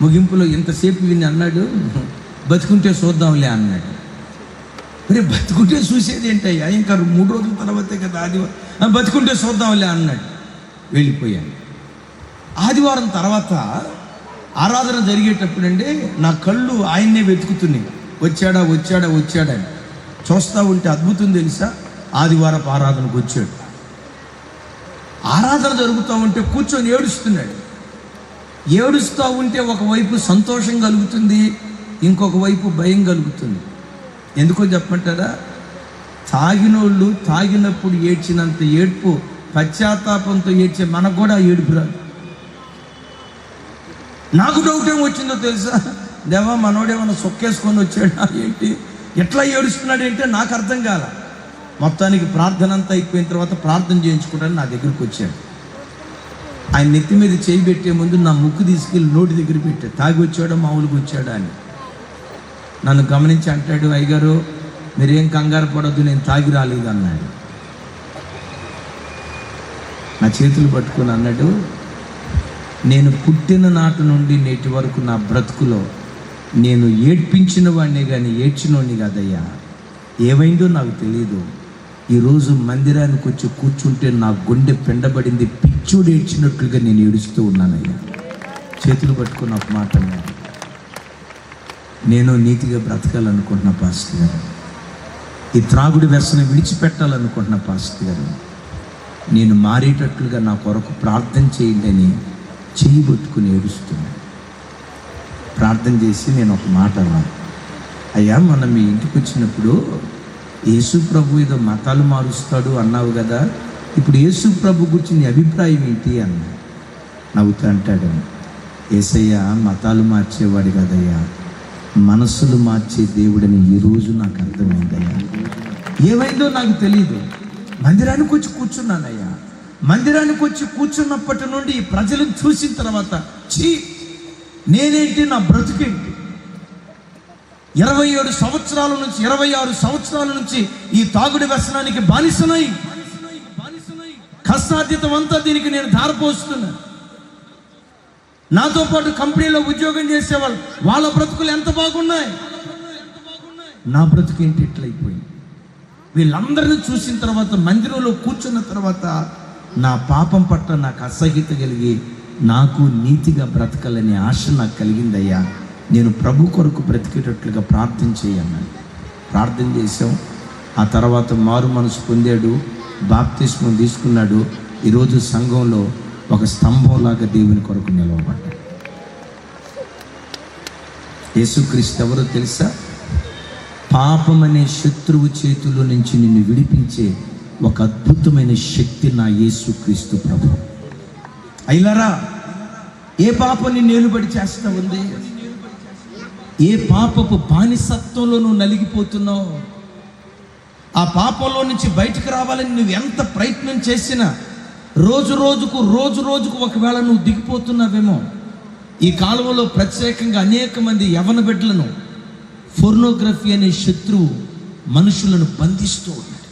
Speaker 1: ముగింపులో ఇంతసేపు విని అన్నాడు, బతుకుంటే చూద్దాంలే అన్నాడు. మరి బతుకుంటే చూసేది ఏంటయ్యా, ఇంకా 3 రోజుల తర్వాతే కదా ఆదివారం, బతుకుంటే చూద్దాంలే అన్నాడు. వెళ్ళిపోయాను. ఆదివారం తర్వాత ఆరాధన జరిగేటప్పుడండి నా కళ్ళు ఆయన్నే వెతుకుతున్నాయి, వచ్చాడని. చూస్తూ ఉంటే అద్భుతం తెలుసా, ఆదివారపు ఆరాధనకు వచ్చాడు. ఆరాధన జరుగుతూ ఉంటే కూర్చొని ఏడుస్తున్నాడు. ఏడుస్తూ ఉంటే ఒకవైపు సంతోషం కలుగుతుంది, ఇంకొక వైపు భయం కలుగుతుంది. ఎందుకో చెప్పమంటారా? తాగినోళ్ళు తాగినప్పుడు ఏడ్చినంత ఏడ్పు పశ్చాత్తాపంతో ఏడ్చే మనకు కూడా ఏడుపు రాదు. నాకు డౌట్ ఏం వచ్చిందో తెలుసా, దేవా మనోడేమన్నా సొక్కేసుకొని వచ్చాడా ఏంటి, ఎట్లా ఏడుస్తున్నాడు ఏంటో నాకు అర్థం కాల. మొత్తానికి ప్రార్థన అంతా అయిపోయిన తర్వాత ప్రార్థన చేయించుకుంటాను నా దగ్గరికి వచ్చాడు. ఆయన నెత్తి మీద చేయి పెట్టే ముందు నా ముక్కు తీసుకెళ్ళి నోటి దగ్గర పెట్టా, తాగి వచ్చాడో మామూలుగా వచ్చాడా అని. నన్ను గమనించి అంటాడు, అయ్యగారు మీరేం కంగారు పడొద్దు, నేను తాగి రాలేదు అన్నాడు. నా చేతులు పట్టుకుని అన్నాడు, నేను పుట్టిన నాటి నుండి నేటి వరకు నా బ్రతుకులో నేను ఏడ్పించిన వాడినే కానీ ఏడ్చినోడిని కాదయ్యా. ఏమైందో నాకు తెలియదు, ఈరోజు మందిరానికి వచ్చి కూర్చుంటే నా గుండె పెండబడింది, పిచ్చోడు ఏడ్చినట్లుగా నేను ఏడుస్తూ ఉన్నానయ్యా. చేతులు పట్టుకున్న ఒక మాట అన్నాడు, నేను నీతిగా బ్రతకాలనుకుంటున్నా పాస్టర్ గారు, ఈ త్రాగుడి వ్యసనం విడిచిపెట్టాలనుకుంటున్నా పాస్టర్ గారు, నేను మారేటట్లుగా నా కొరకు ప్రార్థన చేయండి అని చెయ్యి పట్టుకుని ఏడుస్తున్నాను. ప్రార్థన చేసి నేను ఒక మాట అన్నాను, అయ్యా మొన్న మీ ఇంటికి వచ్చినప్పుడు యేసు ప్రభు ఏదో మతాలు మారుస్తాడు అన్నావు కదా, ఇప్పుడు యేసు ప్రభు గురించి నీ అభిప్రాయం ఏంటి అన్నా. నవ్వుతా అంటాడు, యేసయ్య మతాలు మార్చేవాడు కదయ్యా, మనస్సులు మార్చే దేవుడని ఈరోజు నాకు అర్థమైందయ్యా. ఏమైందో నాకు తెలియదు, మందిరానికి వచ్చి కూర్చున్నానయ్యా. మందిరానికి వచ్చి కూర్చున్నప్పటి నుండి ఈ ప్రజలను చూసిన తర్వాత నేనేంటి, నా బ్రతుకేంటి, 27 సంవత్సరాల నుంచి 26 సంవత్సరాల నుంచి ఈ తాగుడు వ్యసనానికి బానిసనై కష్టార్జితం అంతా దీనికి నేను ధారపోస్తున్నా. నాతో పాటు కంపెనీలో ఉద్యోగం చేసేవాళ్ళు, వాళ్ళ బ్రతుకులు ఎంత బాగున్నాయి, నా బ్రతుకు ఏంటి ఇట్లయిపోయింది. వీళ్ళందరినీ చూసిన తర్వాత, మందిరంలో కూర్చున్న తర్వాత నా పాపం పట్ల నాకు అసహ్యత కలిగి నాకు నీతిగా బ్రతకాలనే ఆశ నాకు కలిగిందయ్యా. నేను ప్రభు కొరకు బ్రతికేటట్లుగా ప్రార్థన చేయన్నాను. ప్రార్థన చేసాం. ఆ తర్వాత మారు మనసు పొందాడు, బాప్తిస్మం తీసుకున్నాడు. ఈరోజు సంఘంలో ఒక స్తంభంలాగా దేవుని కొరకు నిలవబడ్డాడు. యేసుక్రీస్తు ఎవరో తెలుసా? పాపం అనే శత్రువు చేతుల్లో నుంచి నిన్ను విడిపించే ఒక అద్భుతమైన శక్తి నా యేసుక్రీస్తు ప్రభు. అయిలారా, ఏ పాపం నిన్ను ఏలుబడి చేస్తా ఉంది? ఏ పాపపు బానిసత్వంలో నువ్వు నలిగిపోతున్నావు? ఆ పాపంలో నుంచి బయటకు రావాలని నువ్వు ఎంత ప్రయత్నం చేసినా రోజు రోజుకు ఒకవేళ నువ్వు దిగిపోతున్నావేమో. ఈ కాలంలో ప్రత్యేకంగా అనేక మంది యవ్వన బిడ్డలను ఫోర్నోగ్రఫీ అనే శత్రువు మనుషులను బంధిస్తూ ఉన్నాడు.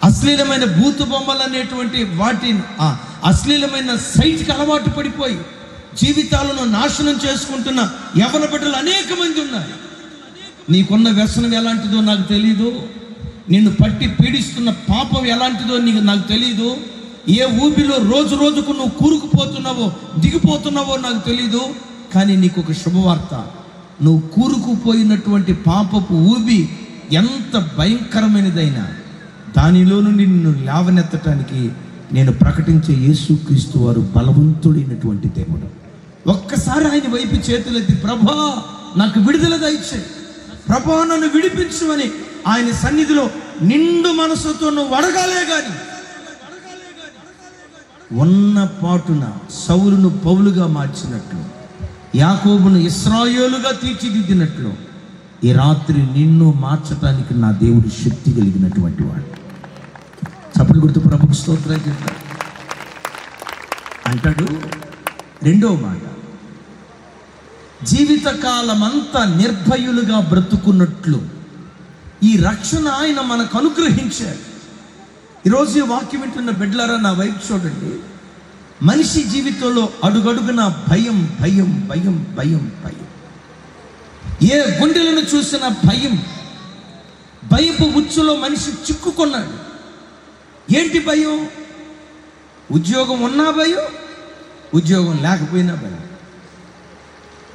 Speaker 1: అశ్లీలమైన భూత బొమ్మలు అనేటువంటి వాటిని, అశ్లీలమైన సైట్కి అలవాటు పడిపోయి జీవితాలను నాశనం చేసుకుంటున్న యవ్వన బిడ్డలు అనేక మంది ఉన్నారు. నీకున్న వ్యసనం ఎలాంటిదో నాకు తెలీదు, నిన్ను పట్టి పీడిస్తున్న పాపం ఎలాంటిదో నాకు తెలీదు, ఏ ఊబిలో రోజుకు నువ్వు కూరుకుపోతున్నావో దిగిపోతున్నావో నాకు తెలీదు. కానీ నీకు ఒక శుభవార్త, నువ్వు కూరుకుపోయినటువంటి పాపపు ఊబి ఎంత భయంకరమైనదైనా దానిలో నుండి నిన్ను లేవనెత్తటానికి నేను ప్రకటించే యేసుక్రీస్తు వారు బలవంతుడైనటువంటి దేవుడు. ఒక్కసారి ఆయన వైపు చేతులెత్తి, ప్రభా నాకు విడుదల దయచేయి, ప్రభా నన్ను విడిపించు అని ఆయన సన్నిధిలో నిండు మనసుతో నువ్వు అడగాలే గాని, ఉన్న పాటున సౌలును పౌలుగా మార్చినట్లు, యాకోబును ఇశ్రాయేలుగా తీర్చిదిద్దినట్లు ఈ రాత్రి నిన్ను మార్చటానికి నా దేవుడు శక్తి కలిగినటువంటి వాడు. చప్పట్లు గుర్తు ప్రభుకు స్తోత్రాలు చెప్తాడు. అంటాడు రెండో మాట, జీవితకాలమంతా నిర్భయులుగా బ్రతుకున్నట్లు ఈ రక్షణ ఆయన మనకు అనుగ్రహించాడు. ఈరోజు ఈ వాక్యం వింటున్న బిడ్డలారా, నా వైపు చూడండి. మనిషి జీవితంలో అడుగడుగున భయం భయం భయం భయం భయం. ఏ గుండెలను చూసిన భయం. భయపు ఉచ్చులో మనిషి చిక్కుకున్నాడు. ఏంటి భయం? ఉద్యోగం ఉన్నా భయం, ఉద్యోగం లేకపోయినా భయం.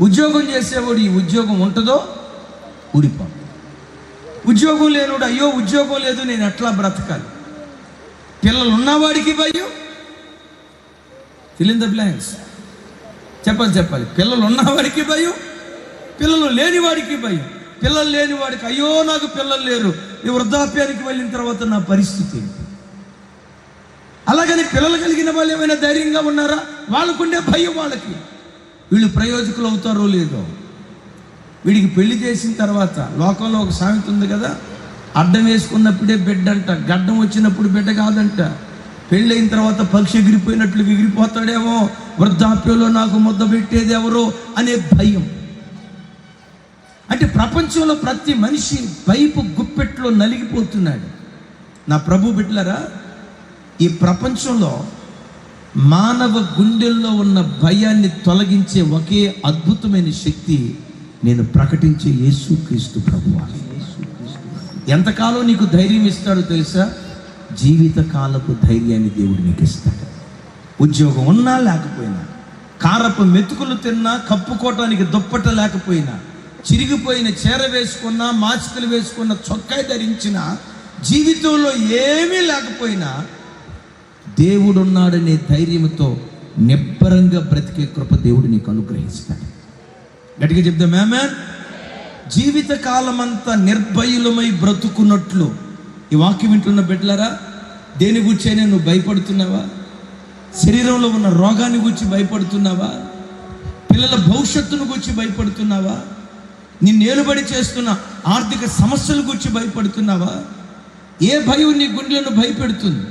Speaker 1: ఉద్యోగం చేసేవాడు ఈ ఉద్యోగం ఉంటుందో ఊడిపో. ఉద్యోగం లేనుడు, అయ్యో ఉద్యోగం లేదు నేను ఎట్లా బ్రతకాలి. పిల్లలు ఉన్నవాడికి భయం. Fill in the blanks. చెప్పాలి. పిల్లలు ఉన్నవాడికి భయం, పిల్లలు లేనివాడికి భయం. పిల్లలు లేనివాడికి అయ్యో నాకు పిల్లలు లేరు, ఈ వృద్ధాప్యానికి వెళ్ళిన తర్వాత నా పరిస్థితి. అలాగని పిల్లలు కలిగిన వాళ్ళు ఏమైనా ధైర్యంగా ఉన్నారా? వాళ్ళకుండే భయం వాళ్ళకి. వీళ్ళు ప్రయోజకులు అవుతారో లేదో. వీడికి పెళ్లి చేసిన తర్వాత లోకంలో ఒక సామెత ఉంది కదా, అడ్డం వేసుకున్నప్పుడే బిడ్డ అంట, గడ్డం వచ్చినప్పుడు బిడ్డ కాదంట. పెళ్ళైన తర్వాత పక్షి ఎగిరిపోయినట్లు ఎగిరిపోతాడేమో, వృద్ధాప్యంలో నాకు ముద్ద పెట్టేది ఎవరో అనే భయం. అంటే ప్రపంచంలో ప్రతి మనిషి భయపు గుప్పెట్లో నలిగిపోతున్నాడు. నా ప్రభు బిడ్డలారా, ఈ ప్రపంచంలో మానవ గుండెల్లో ఉన్న భయాన్ని తొలగించే ఒకే అద్భుతమైన శక్తి నేను ప్రకటించే యేసుక్రీస్తు ప్రభువు. ఎంతకాలం నీకు ధైర్యం ఇస్తాడో తెలుసా? జీవితకాలపు ధైర్యాన్ని దేవుడు నీకు ఇస్తాడు. ఉద్యోగం ఉన్నా లేకపోయినా, కారపు మెతుకులు తిన్నా, కప్పుకోవటానికి దుప్పట లేకపోయినా, చిరిగిపోయిన చీర వేసుకున్నా, మాసికలు వేసుకున్న చొక్కాయి ధరించిన, జీవితంలో ఏమీ లేకపోయినా దేవుడున్నాడనే ధైర్యంతో నిబ్బరంగా బ్రతికే కృప దేవుడు నీకు అనుగ్రహిస్తాడు. గట్టిగా చెప్దాం ఆమేన్. జీవితకాలమంతా నిర్భయులమై బ్రతుకున్నట్లు. ఈ వాక్యం వింటున్న బిడ్డలారా, దేని గురించైనా నువ్వు భయపడుతున్నావా? శరీరంలో ఉన్న రోగాన్ని గురించి భయపడుతున్నావా? పిల్లల భవిష్యత్తును గురించి భయపడుతున్నావా? నిన్ను ఏలుబడి చేస్తున్న ఆర్థిక సమస్యల గురించి భయపడుతున్నావా? ఏ భయం నీ గుండెలను భయపెడుతుంది?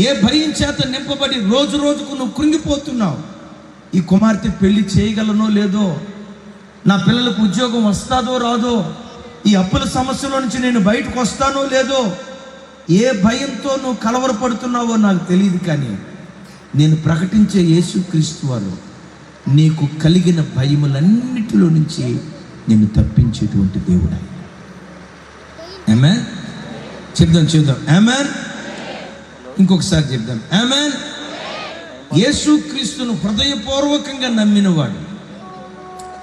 Speaker 1: ఏ భయం చేత నింపబడి రోజుకు నువ్వు కృంగిపోతున్నావు? ఈ కుమార్తె పెళ్లి చేయగలనో లేదో, నా పిల్లలకు ఉద్యోగం వస్తాదో రాదో, ఈ అప్పుల సమస్యలో నుంచి నేను బయటకు వస్తానో లేదో, ఏ భయంతో నువ్వు కలవరపడుతున్నావో నాకు తెలియదు. కానీ నేను ప్రకటించే యేసుక్రీస్తు వారు నీకు కలిగిన భయములన్నిటిలో నుంచి నిన్ను తప్పించేటువంటి దేవుడు. ఆమేన్. చెప్దాం ఆమేన్. ఇంకొకసారి చెప్దాం ఆమేన్. యేసుక్రీస్తును హృదయపూర్వకంగా నమ్మినవాడు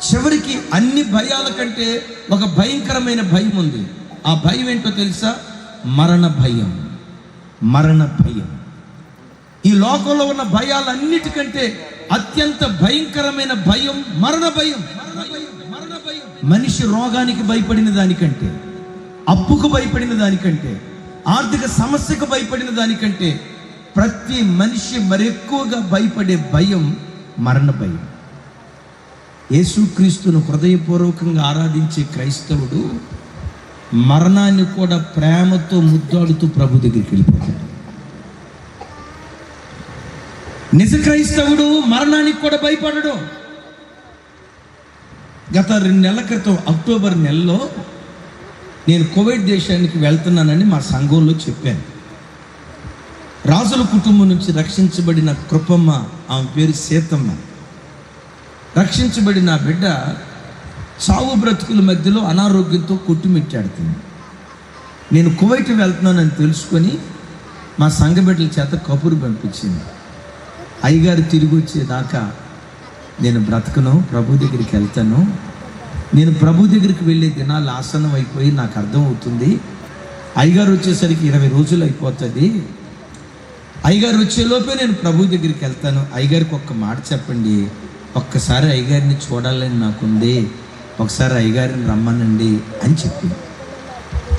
Speaker 1: చివరికి అన్ని భయాల కంటే ఒక భయంకరమైన భయం ఉంది. ఆ భయం ఏంటో తెలుసా? మరణ భయం. మరణ భయం. ఈ లోకంలో ఉన్న భయాలన్నిటికంటే అత్యంత భయంకరమైన భయం మరణ భయం. మనిషి రోగానికి భయపడిన దానికంటే, అప్పుకు భయపడిన దానికంటే, ఆర్థిక సమస్యకు భయపడిన దానికంటే ప్రతి మనిషి మరెక్కువగా భయపడే భయం మరణ భయం. యేసుక్రీస్తును హృదయపూర్వకంగా ఆరాధించే క్రైస్తవుడు మరణాన్ని కూడా ప్రేమతో ముద్దాడుతూ ప్రభు దగ్గరికి వెళ్ళిపోతాడు. నిజ క్రైస్తవుడు మరణానికి కూడా భయపడడు. గత 2 నెలల క్రితం అక్టోబర్ నెలలో నేను కువైట్ దేశానికి వెళ్తున్నానని మా సంఘంలో చెప్పాను. రాజుల కుటుంబం నుంచి రక్షించబడిన కృపమ్మ, ఆమె పేరు సీతమ్మ, రక్షించబడిన బిడ్డ చావు బ్రతుకుల మధ్యలో అనారోగ్యంతో కొట్టుమిట్టాడుతుంది. నేను కువైట్ వెళ్తున్నానని తెలుసుకొని మా సంఘ బిడ్డల చేత కబురు పంపించింది. అయ్యగారు తిరిగి వచ్చేదాకా నేను బ్రతకను, ప్రభు దగ్గరికి వెళ్తాను. నేను ప్రభు దగ్గరికి వెళ్ళే దినాలు ఆసనం అయిపోయి నాకు అర్థమవుతుంది. అయ్యగారు వచ్చేసరికి 20 రోజులు అయిపోతుంది. అయ్యగారు వచ్చేలోపే నేను ప్రభు దగ్గరికి వెళ్తాను. అయ్యగారికి ఒక్క మాట చెప్పండి, ఒక్కసారి అయ్యగారిని చూడాలని నాకుంది, ఒకసారి అయ్యగారిని రమ్మనండి అని చెప్పింది.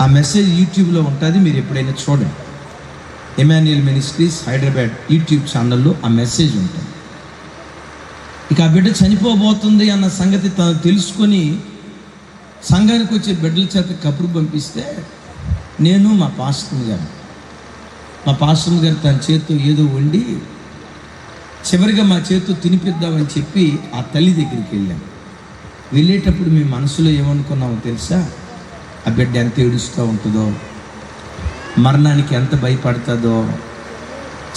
Speaker 1: ఆ మెసేజ్ యూట్యూబ్లో ఉంటుంది, మీరు ఎప్పుడైనా చూడండి. ఎమాన్యుయల్ మినిస్ట్రీస్ హైదరాబాద్ యూట్యూబ్ ఛానల్లో ఆ మెసేజ్ ఉంటుంది. ఇక ఆ బిడ్డ చనిపోబోతుంది అన్న సంగతి తను తెలుసుకొని సంఘానికి వచ్చే బిడ్డల చేత కబురు పంపిస్తే నేను మా పాస్టర్ గారు తన చేతితో ఏదో వండి చివరిగా మా చేతితో తినిపిద్దామని చెప్పి ఆ తల్లి దగ్గరికి వెళ్ళాం. వెళ్ళేటప్పుడు మీ మనసులో ఏమనుకున్నామో తెలుసా? ఆ బిడ్డ ఎంత ఏడుస్తూ ఉంటుందో, మరణానికి ఎంత భయపడుతుందో,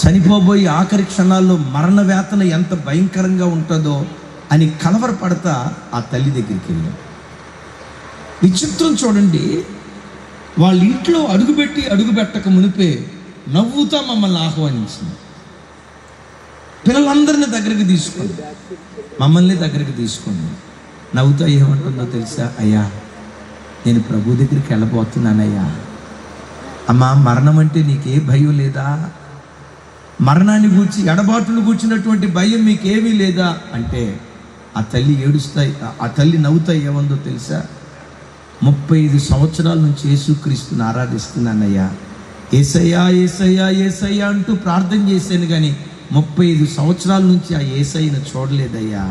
Speaker 1: చనిపోబోయే ఆఖరి క్షణాల్లో మరణ వేతన ఎంత భయంకరంగా ఉంటుందో అని కలవరపడతా ఆ తల్లి దగ్గరికి వెళ్ళాం. విచిత్రం చూడండి, వాళ్ళ ఇంట్లో అడుగు పెట్టక మునిపే నవ్వుతా మమ్మల్ని ఆహ్వానించింది. పిల్లలందరినీ దగ్గరికి తీసుకుంది, మమ్మల్ని దగ్గరికి తీసుకుంది. నవ్వుతా ఏమంటుందో తెలుసా? అయ్యా, నేను ప్రభు దగ్గరికి వెళ్ళబోతున్నానయ్యా. అమ్మా, మరణం అంటే నీకే భయం లేదా? మరణాన్ని గూర్చి, ఎడబాటును కూర్చున్నటువంటి భయం మీకేమీ లేదా అంటే ఆ తల్లి ఏడుస్తాయి, ఆ తల్లి నవ్వుతాయి. ఏమందో తెలుసా? 35 సంవత్సరాల నుంచి యేసుక్రీస్తుని ఆరాధిస్తున్నానయ్యా, యేసయ్యా యేసయ్యా యేసయ్యా అంటూ ప్రార్థన చేశాను, కానీ 35 సంవత్సరాల నుంచి ఆ యేసయ్యను చూడలేదయ్యా.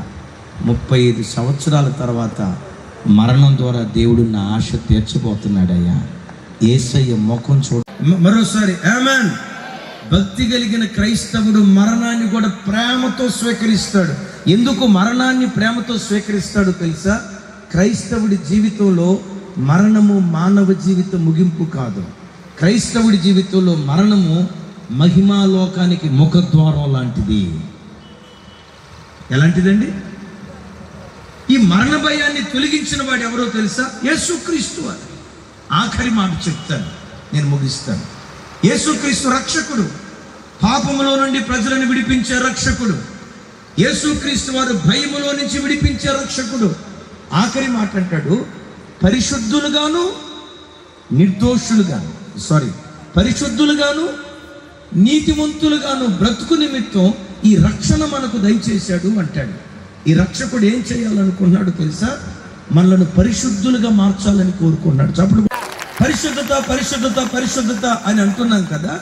Speaker 1: 35 సంవత్సరాల తర్వాత మరణం ద్వారా దేవుడు నా ఆశ తీర్చబోతున్నాడయ్యా. యేసయ్య ముఖం చూడ. మరోసారి ఆమేన్. భక్తి కలిగిన క్రైస్తవుడు మరణాన్ని కూడా ప్రేమతో స్వీకరిస్తాడు. ఎందుకు మరణాన్ని ప్రేమతో స్వీకరిస్తాడో తెలుసా? క్రైస్తవుడి జీవితంలో మరణము మానవ జీవిత ముగింపు కాదు. క్రైస్తవుడి జీవితంలో మరణము మహిమాలోకానికి ముఖద్వారం లాంటిది. ఎలాంటిదండి? ఈ మరణ భయాన్ని తొలగించిన వాడు ఎవరో తెలుసా? యేసుక్రీస్తు వారు. ఆఖరి మాట చెప్తాను, నేను ముగిస్తాను. యేసుక్రీస్తు రక్షకుడు, పాపములో నుండి ప్రజలను విడిపించే రక్షకుడు. యేసుక్రీస్తు వారు భయములో నుంచి విడిపించే రక్షకుడు. ఆఖరి మాట అంటాడు, పరిశుద్ధులుగాను నీతిమంతులుగాను బ్రతుకు నిమిత్తం ఈ రక్షణ మనకు దయచేశాడు అంటాడు. ఈ రక్షకుడు ఏం చేయాలనుకున్నాడు తెలుసా? మనలను పరిశుద్ధులుగా మార్చాలని కోరుకున్నాడు. అప్పుడు పరిశుద్ధత పరిశుద్ధత పరిశుద్ధత అని అంటున్నాం కదా.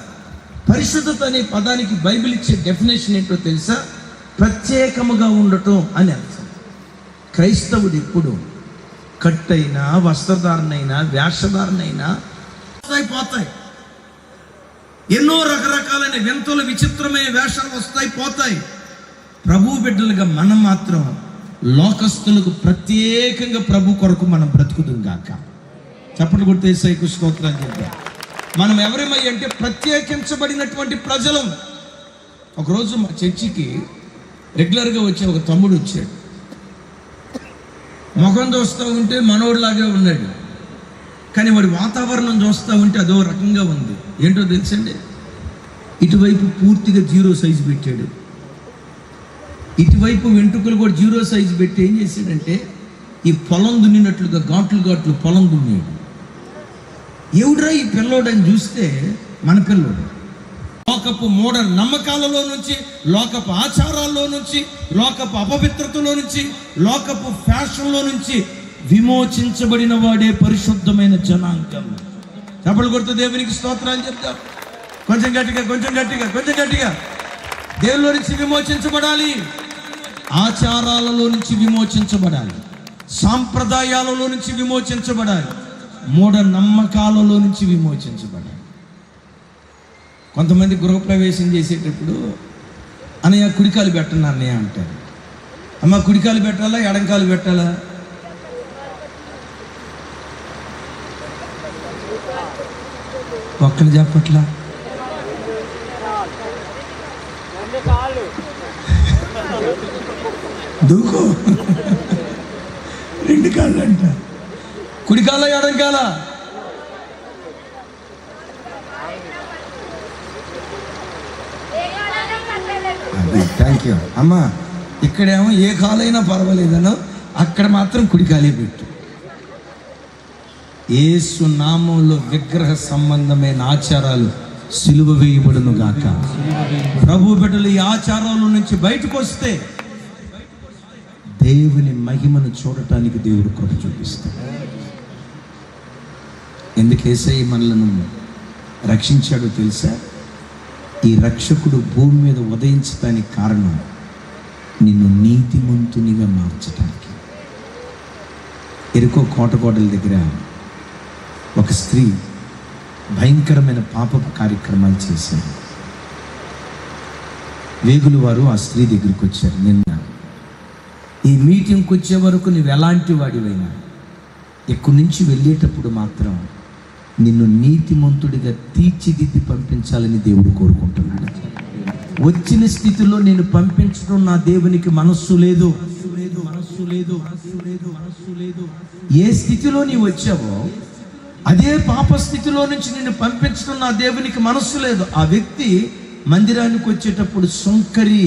Speaker 1: పరిశుద్ధత అనే పదానికి బైబిల్ ఇచ్చే డెఫినేషన్ ఏంటో తెలుసా? ప్రత్యేకముగా ఉండటం అని అర్థం. క్రైస్తవుడు ఎప్పుడు కట్టైనా, వస్త్రధారణైనా, వేషధారణైనా పోతాయి. ఎన్నో రకరకాలైన వింతలు, విచిత్రమైన వేషాలు వస్తాయి, పోతాయి. ప్రభు బిడ్డలుగా మనం మాత్రం లోకస్తులకు ప్రత్యేకంగా ప్రభు కొరకు మనం బ్రతుకుదుం గాక. చప్పట్లు కొడితే యేసయ్యకు స్తోత్రాలు చెప్తాం. మనం ఎవరేమై అంటే ప్రత్యేకించబడినటువంటి ప్రజలం. ఒకరోజు మా చర్చికి రెగ్యులర్గా వచ్చే ఒక తమ్ముడు వచ్చాడు. ముఖం చూస్తూ ఉంటే మనోడిలాగే ఉన్నాడు, కానీ వాడి వాతావరణం చూస్తూ ఉంటే అదో రకంగా ఉంది. ఏంటో తెలుసండి, ఇటువైపు పూర్తిగా 0 సైజు పెట్టాడు, ఇటువైపు వెంట్రుకలు కూడా 0 సైజు పెట్టి ఏం చేశాడంటే ఈ పొలం దున్నినట్లుగా ఘాట్లు పొలం దున్నాడు. ఎవడ్రా ఈ పిల్లోడు అని చూస్తే మన పిల్లోడు. లోకపు మూఢ నమ్మకాలలో నుంచి, లోకపు ఆచారాల్లో నుంచి, లోకపు అపవిత్రతలో నుంచి, లోకపు ఫ్యాషన్లో నుంచి విమోచించబడిన వాడే పరిశుద్ధమైన జనాంగం. చప్పట్లు కొడుతూ దేవునికి స్తోత్రాలు చెప్తాం. కొంచెం గట్టిగా. దేవుళ్ళ నుంచి విమోచించబడాలి, ఆచారాలలో నుంచి విమోచించబడాలి, సాంప్రదాయాలలో నుంచి విమోచించబడాలి, మూఢ నమ్మకాలలో నుంచి విమోచించబడాలి. కొంతమంది గృహప్రవేశం చేసేటప్పుడు అన్నయ్య కుడికాలు పెట్టను అన్నయ్య అంటారు. అమ్మ కుడికాలు పెట్టాలా ఎడంకాలు పెట్టాలా? ఒక్కరు చెప్పట్లా. దూకు 2 కాళ్ళు అంట. కుడికాల ఎడంకాల? థ్యాంక్ యూ అమ్మా. ఇక్కడేమో ఏ కాలైనా పర్వాలేదనో, అక్కడ మాత్రం కుడికాలే పెట్టు. యేసు నామంలో విగ్రహ సంబంధమైన ఆచారాలు సిలువ వేయబడును గాక. ప్రభు బిడ్డలు ఈ ఆచారాల నుంచి బయటకు వస్తే దేవుని మహిమను చూడటానికి దేవుడు కృప చూపిస్తాడు. ఎందుకు యేసయ్య మనలను రక్షించాడో తెలుసా? ఈ రక్షకుడు భూమి మీద ఉదయించడానికి కారణం నిన్ను నీతిమంతునిగా మార్చడానికి. ఎరుకో కోటగోడల దగ్గర ఒక స్త్రీ భయంకరమైన పాపపు కార్యక్రమాలు చేశారు. వేగులు వారు ఆ స్త్రీ దగ్గరికి వచ్చారు. నిన్న ఈ మీటింగ్కి వచ్చే వరకు నువ్వు ఎలాంటి వాడివైనా ఇక్కడి నుంచి వెళ్ళేటప్పుడు మాత్రం నిన్ను నీతిమంతుడిగా తీర్చిదిద్ది పంపించాలని దేవుడు కోరుకుంటున్నాడు. వచ్చిన స్థితిలో నేను పంపించడం నా దేవునికి మనస్సు లేదు. ఏ స్థితిలో నీవు వచ్చావో అదే పాప స్థితిలో నుంచి నిన్ను పంపించడం నా దేవునికి మనస్సు లేదు. ఆ వ్యక్తి మందిరానికి వచ్చేటప్పుడు సుంకరి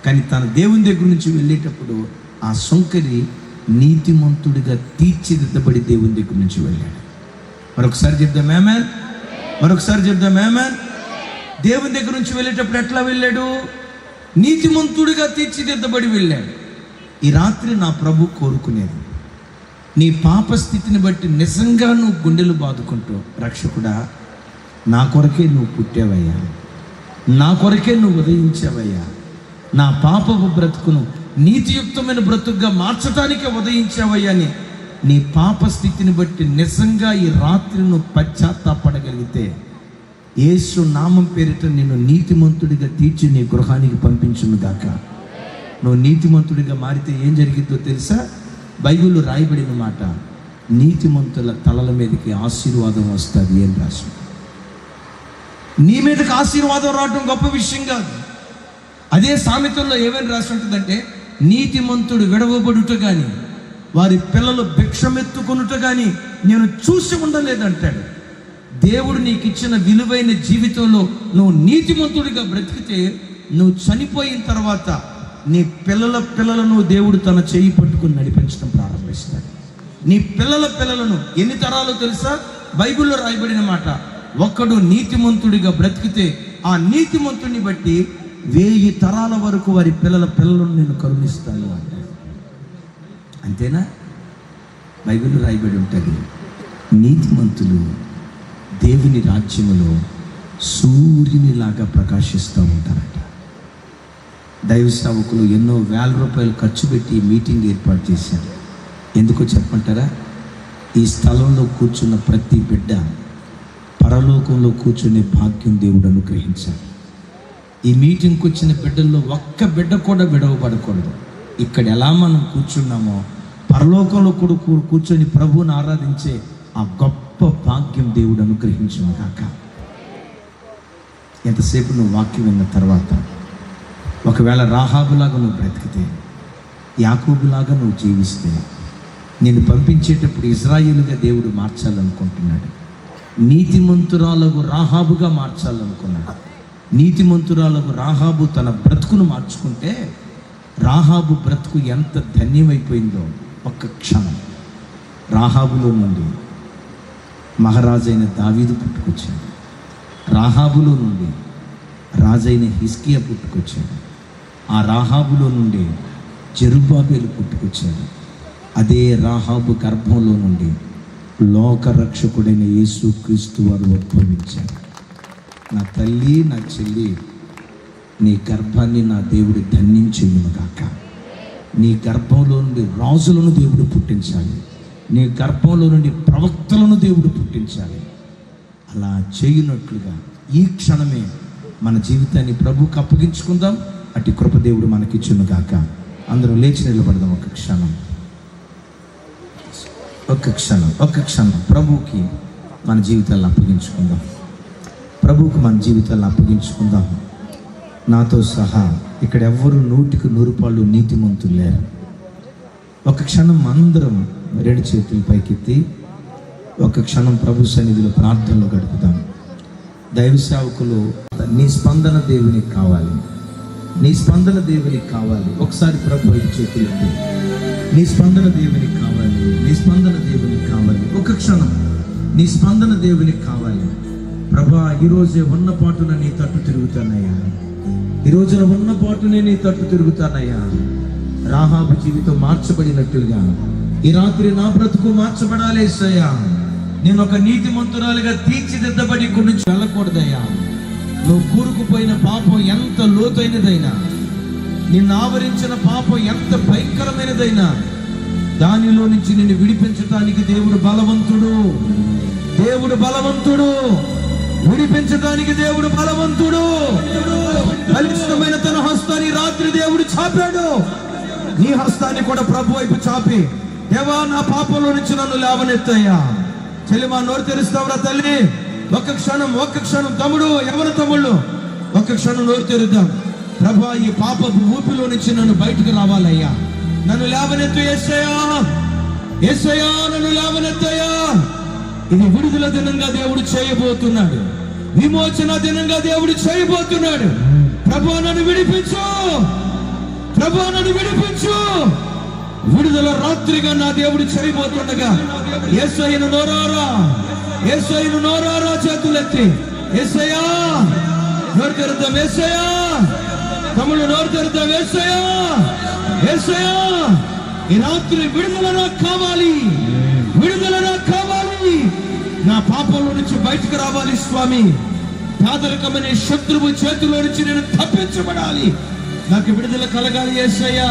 Speaker 1: కానీ తన దేవుని దగ్గర నుంచి వెళ్ళేటప్పుడు ఆ సుంకరి నీతిమంతుడిగా తీర్చిదిద్దబడి దేవుని దగ్గర నుంచి వెళ్ళాడు. మరొకసారి చెప్దాం ఆమేన్. దేవుని దగ్గర నుంచి వెళ్ళేటప్పుడు ఎట్లా వెళ్ళాడు? నీతిమంతుడిగా తీర్చిదిద్దబడి వెళ్ళాడు. ఈ రాత్రి నా ప్రభు కోరుకునేది, నీ పాప స్థితిని బట్టి నిజంగా నువ్వు గుండెలు బాదుకుంటూ, రక్షకుడా నా కొరకే నువ్వు పుట్టావయ్యా, నా కొరకే నువ్వు ఉదయించావయ్యా, నా పాపపు బ్రతుకును నీతియుక్తమైన బ్రతుకుగా మార్చడానికే ఉదయించావయ్యా అని నీ పాప స్థితిని బట్టి నిజంగా ఈ రాత్రి నువ్వు పశ్చాత్తాపడగలిగితే యేసు నామం పేరిట నిన్ను నీతిమంతుడిగా తీర్చి నీ గృహానికి పంపించును గాక. నువ్వు నీతిమంతుడిగా మారితే ఏం జరిగిద్దో తెలుసా? బైబిల్లో రాయబడిన మాట, నీతిమంతుల తలల మీదకి ఆశీర్వాదం వస్తుంది అని రాసి. నీ మీదకి ఆశీర్వాదం రావడం గొప్ప విషయం కాదు. అదే సామెతల్లో ఏమని రాసి ఉంటుందంటే, నీతిమంతుడు విడవబడుట కానీ వారి పిల్లలు భిక్షమెత్తుకొనుట కానీ నేను చూసి ఉండలేదంటాడు. దేవుడు నీకు ఇచ్చిన విలువైన జీవితంలో నువ్వు నీతిమంతుడిగా బ్రతికితే నువ్వు చనిపోయిన తర్వాత నీ పిల్లలను దేవుడు తన చేయి పట్టుకుని నడిపించడం ప్రారంభిస్తాడు. నీ పిల్లలను ఎన్ని తరాలు తెలుసా? బైబిల్లో రాయబడిన మాట, ఒక్కడు నీతిమంతుడిగా బ్రతికితే ఆ నీతిమంతుడిని బట్టి 1000 తరాల వరకు వారి పిల్లలను నేను కరుణిస్తాను అంటాడు. అంతేనా? బైబిల్లో రాయబడి ఉంటుంది, నీతిమంతులు దేవుని రాజ్యములో సూర్యునిలాగా ప్రకాశిస్తూ ఉంటారట. దైవ సేవకులు ఎన్నో వేల రూపాయలు ఖర్చు పెట్టి మీటింగ్ ఏర్పాటు చేశారు. ఎందుకో చెప్పంటారా? ఈ స్థలంలో కూర్చున్న ప్రతి బిడ్డ పరలోకంలో కూర్చునే భాగ్యం దేవుడు అనుగ్రహించాలి. ఈ మీటింగ్కి వచ్చిన బిడ్డల్లో ఒక్క బిడ్డ కూడా విడవబడకూడదు. ఇక్కడ ఎలా మనం కూర్చున్నామో పరలోకంలో కూడా కూర్చొని ప్రభువుని ఆరాధించే ఆ గొప్ప భాగ్యం దేవుడు అనుగ్రహించును గాక. ఎంతసేపు నువ్వు వాక్యం విన్న తర్వాత ఒకవేళ రాహాబులాగా నువ్వు బ్రతికితే, యాకోబులాగా నువ్వు జీవిస్తే, నేను పంపించేటప్పుడు ఇజ్రాయేలుగా దేవుడు మార్చాలనుకుంటున్నాడు. నీతిమంతురాలకు రాహాబుగా మార్చాలనుకున్నాడు. నీతిమంతురాలకు రాహాబు తన బ్రతుకును మార్చుకుంటే రాహాబు బ్రతుకు ఎంత ధన్యమైపోయిందో. ఒక్క క్షణం రాహాబులో నుండి మహారాజైన దావీదు పుట్టుకొచ్చాడు. రాహాబులో నుండి రాజైన హిజ్కియా పుట్టుకొచ్చాడు. ఆ రాహాబులో నుండి జెరుబ్బాబెలు పుట్టుకొచ్చాడు. అదే రాహాబు గర్భంలో నుండి లోకరక్షకుడైన యేసుక్రీస్తు వారు ఉద్భవించారు. నా తల్లి, నా చెల్లి, నీ గర్భాన్ని నా దేవుడు ధన్యించును గాక. నీ గర్భంలో నుండి రాజులను దేవుడు పుట్టించాలి. నీ గర్భంలో నుండి ప్రవక్తలను దేవుడు పుట్టించాలి. అలా చేయునట్లుగా ఈ క్షణమే మన జీవితాన్ని ప్రభువుకు అప్పగించుకుందాం. అటు కృప దేవుడు మనకిచ్చును గాక. అందరూ లేచి నిలబడదాం. ఒక్క క్షణం ప్రభువుకి మన జీవితాలను అప్పగించుకుందాం. ప్రభువుకు మన జీవితాలను అప్పగించుకుందాం. నాతో సహా ఇక్కడ ఎవ్వరూ 100% నీతిమంతులు లేరు. ఒక క్షణం అందరం 2 చేతులు పైకెత్తి ఒక క్షణం ప్రభు సన్నిధిలో ప్రార్థనలు గడుపుదాం. దైవ సేవకులు, నీ స్పందన దేవునికి కావాలి. నీ స్పందన దేవునికి కావాలి. ఒకసారి ప్రభు 5 చేతులు ఎత్తి, నీ స్పందన దేవునికి కావాలి. నీ స్పందన దేవునికి కావాలి. ఒక క్షణం నీ స్పందన దేవునికి కావాలి. ప్రభా, ఈరోజే ఉన్న పాటున నీ తట్టు తిరుగుతానయ్యా. ఈ రోజున ఉన్న పాటునే నీ తట్టు తిరుగుతానయ్యా. రాహాబు జీవితం మార్చబడినట్లుగా ఈ రాత్రి నా బ్రతుకు మార్చబడాలి యేసయ్యా. నేను ఒక నీతిమంతురాలుగా తీర్చిదిద్దబడి ఇక్కడి నుంచి వెళ్ళకూడదయ్యా. నువ్వు కూరుకుపోయిన పాపం ఎంత లోతైనదైనా, నిన్ను ఆవరించిన పాపం ఎంత భయంకరమైనదైనా, దానిలో నుంచి నిన్ను విడిపించడానికి దేవుడు బలవంతుడు. విడిపించడానికి దేవుడు బలవంతుడు. బలిష్టమైన తన హస్తాన్ని రాత్రి దేవుడు చాపాడు. నీ హస్తాన్ని కూడా ప్రభు వైపు చాపి, దేవా, నా పాపంలో నుంచి నన్ను లేవనెత్తయ్యా. చెల్లిమా, నోరు తెరుస్తావురా తల్లి? ఒక్క క్షణం తమ్ముడు, ఎవరు తమ్ముళ్ళు, ఒక్క క్షణం నోరు తెరుద్దాం. ప్రభా, ఈ పాపపు ఊపిలో నుంచి నన్ను బయటకు రావాలయ్యా. నన్ను లేవనెత్తు యేసయ్యా, నన్ను లేవనెత్తయ్యా. ఇది విడుదల దినంగా దేవుడు చేయబోతున్నాడు. విమోచన దినంగా దేవుడు చేయబోతున్నాడు. ప్రభు, నన్ను విడిపించు. విడుదల రాత్రిగా నా దేవుడు చేయబోతుండగా యేసయ్యను నోరారా చేతులెత్తి, యేసయ్యా నోరు తెరుద్దాం. యేసయ్యా, తమ్ముళ్ళు నోరు తెరుద్దాం. యేసయ్యా, ఈ రాత్రి విడుదల నాకు కావాలి. నా పాపంలో నుంచి బయటకు రావాలి స్వామి. పేదరికమైన శత్రువు చేతిలో నుంచి నేను తప్పించబడాలి. నాకు విడుదల కలగాలి యేసయ్యా.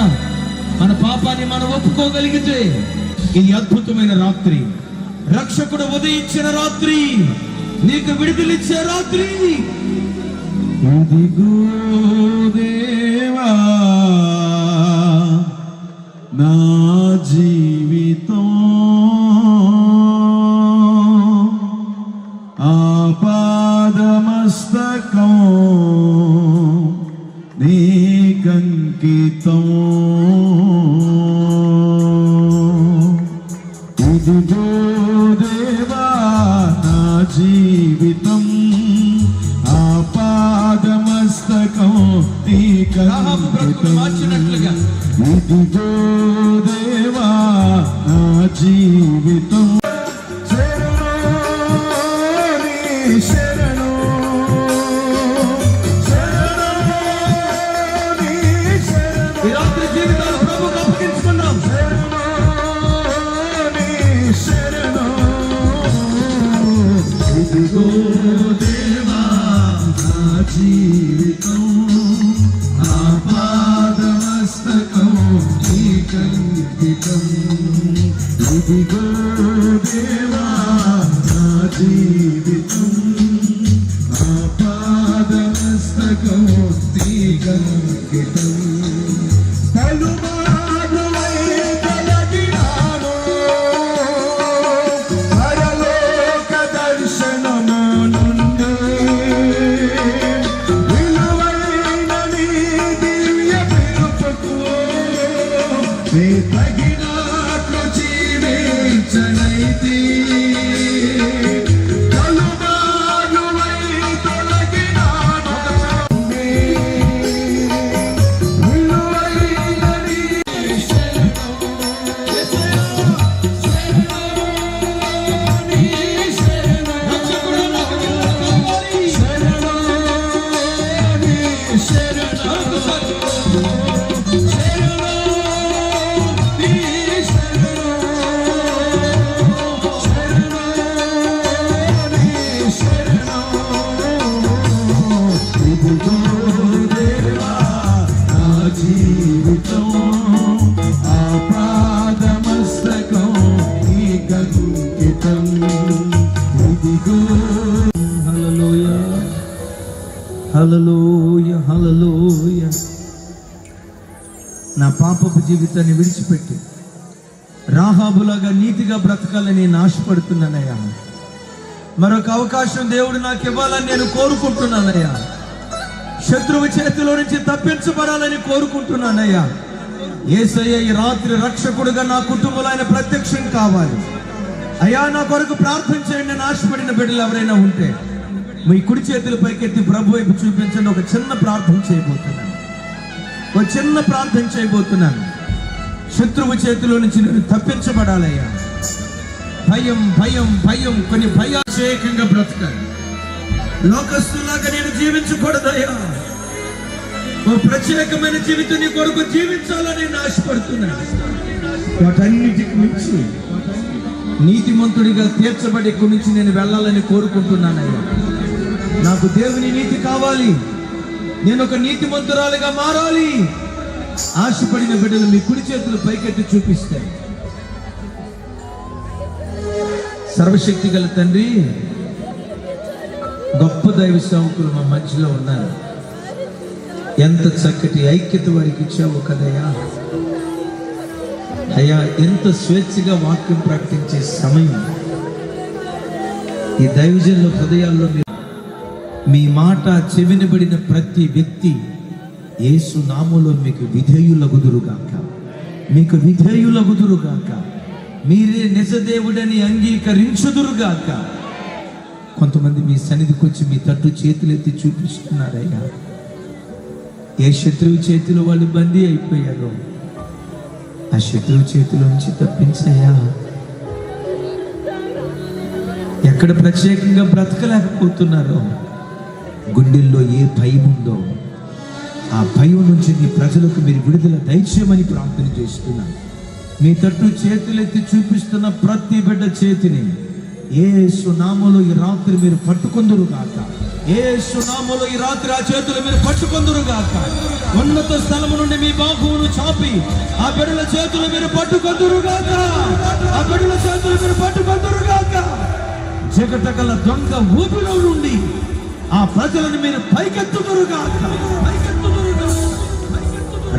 Speaker 1: మన పాపాన్ని మనం ఒప్పుకోగలిగితే ఇది అద్భుతమైన రాత్రి. రక్షకుడు ఉదయించిన రాత్రి, నీకు విడుదలిచ్చే రాత్రి. ఇదిగో దేవా నా జీవితం, ఆపాదమస్తకం నీకంకితం. ఇదిగో దేవా నా జీవితం, ఆపాదమస్తకం నీకంకితం. ఇదిగో దేవా నా జీవితం. ఇదిగో దేవా నా జీవితం, ఆపాదమస్తకం నీకంకితం. ఇదిగో దేవా నా జీవితం, ఆపాదమస్తకం కంకితం పలుమారులై తొలగినాను పరలోక దర్శనము నుండి విలువైన నీ దివ్య పిలుపుకు తగినట్లు జీవించనైతి హల్లెలూయా హల్లెలూయా. నా పాపపు జీవితాన్ని విడిచిపెట్టి రాహాబులాగా నీతిగా బ్రతకాలని నేను ఆశపడుతున్నానయ్యా. మరొక అవకాశం దేవుడు నాకు ఇవ్వాలని నేను కోరుకుంటున్నానయ్యా. శత్రువు చేతిలో నుంచి తప్పించబడాలని కోరుకుంటున్నానయ్యా. యేసయ్య ఈ రాత్రి రక్షకుడుగా నా కుటుంబంలో ఆయన ప్రత్యక్షం కావాలి అయ్యా. నా కొరకు ప్రార్థన చేయండి అని ఆశపడిన బిడ్డలు ఎవరైనా ఉంటే మీ కుడి చేతుల పైకెత్తి ప్రభు వైపు చూపించండి. ఒక చిన్న ప్రార్థన చేయబోతున్నాను. శత్రువు చేతిలో నుంచి నేను తప్పించబడాలయ్యా. భయం భయం భయం కొన్ని భయాశేకంగా బ్రతకాలి. లోకస్తులాగా నేను జీవించకూడదయ్యా. ఓ ప్రత్యేకమైన జీవితం నీ కొరకు జీవించాలని నేను ఆశపడుతున్నాను. వాటన్నిటికి మించి నీతిమంతుడిగా తీర్చబడి ఇక్కడి నుంచి నేను వెళ్ళాలని కోరుకుంటున్నానయ్యా. నాకు దేవుని నీతి కావాలి. నేను ఒక నీతిమంతురాలిగా మారాలి. ఆశపడిన బిడ్డలు మీ కుడి చేతులు పైకెత్తి చూపిస్తే సర్వశక్తి గల తండ్రి, గొప్ప దైవ సేవకులు మా మధ్యలో ఉన్నారు. ఎంత చక్కటి ఐక్యత వారికి ఇచ్చావు కదయ్యా. అయ్యా, ఎంత స్వేచ్ఛగా వాక్యం ప్రకటించే సమయం ఈ దైవజనుల హృదయాల్లో మీ మాట చెవినబడిన ప్రతి వ్యక్తి యేసు నామములో మీకు విధేయులగుదురుగాక. మీరే నిజదేవుడని అంగీకరించుదురుగాక. కొంతమంది మీ సన్నిధికి వచ్చి మీ తట్టు చేతులెత్తి చూపిస్తున్నారయ్యా. ఏ శత్రువు చేతిలో వాళ్ళు బందీ అయిపోయారో ఆ శత్రువు చేతిలో నుంచి తప్పించయ్యా. ఎక్కడ ప్రత్యేకంగా బ్రతకలేకపోతున్నారో, గుండెల్లో ఏ భయం ఉందో ఆ భయం నుంచి మీ ప్రజలకు మీరు విడుదల దయచేయమని ప్రార్థన చేస్తున్నాను. మీ తట్టు చేతులెత్తి చూపిస్తున్న ప్రతి బిడ్డ చేతిని యేసు నామములో ఈ రాత్రి మీరు పట్టుకొందురుగాక. యేసు నామములో ఈ రాత్రి ఆ చేతులు మీరు పట్టుకొందురుగాక. ఉన్నత స్థలము నుండి మీ బాహువును చాపి ఆ బిడ్డల చేతులు మీరు పట్టుకొందురుగాక. జగటగల దొంగ ఊపిలో నుండి ఆ ప్రజలను మీరు పైకెత్తుదురుగాక.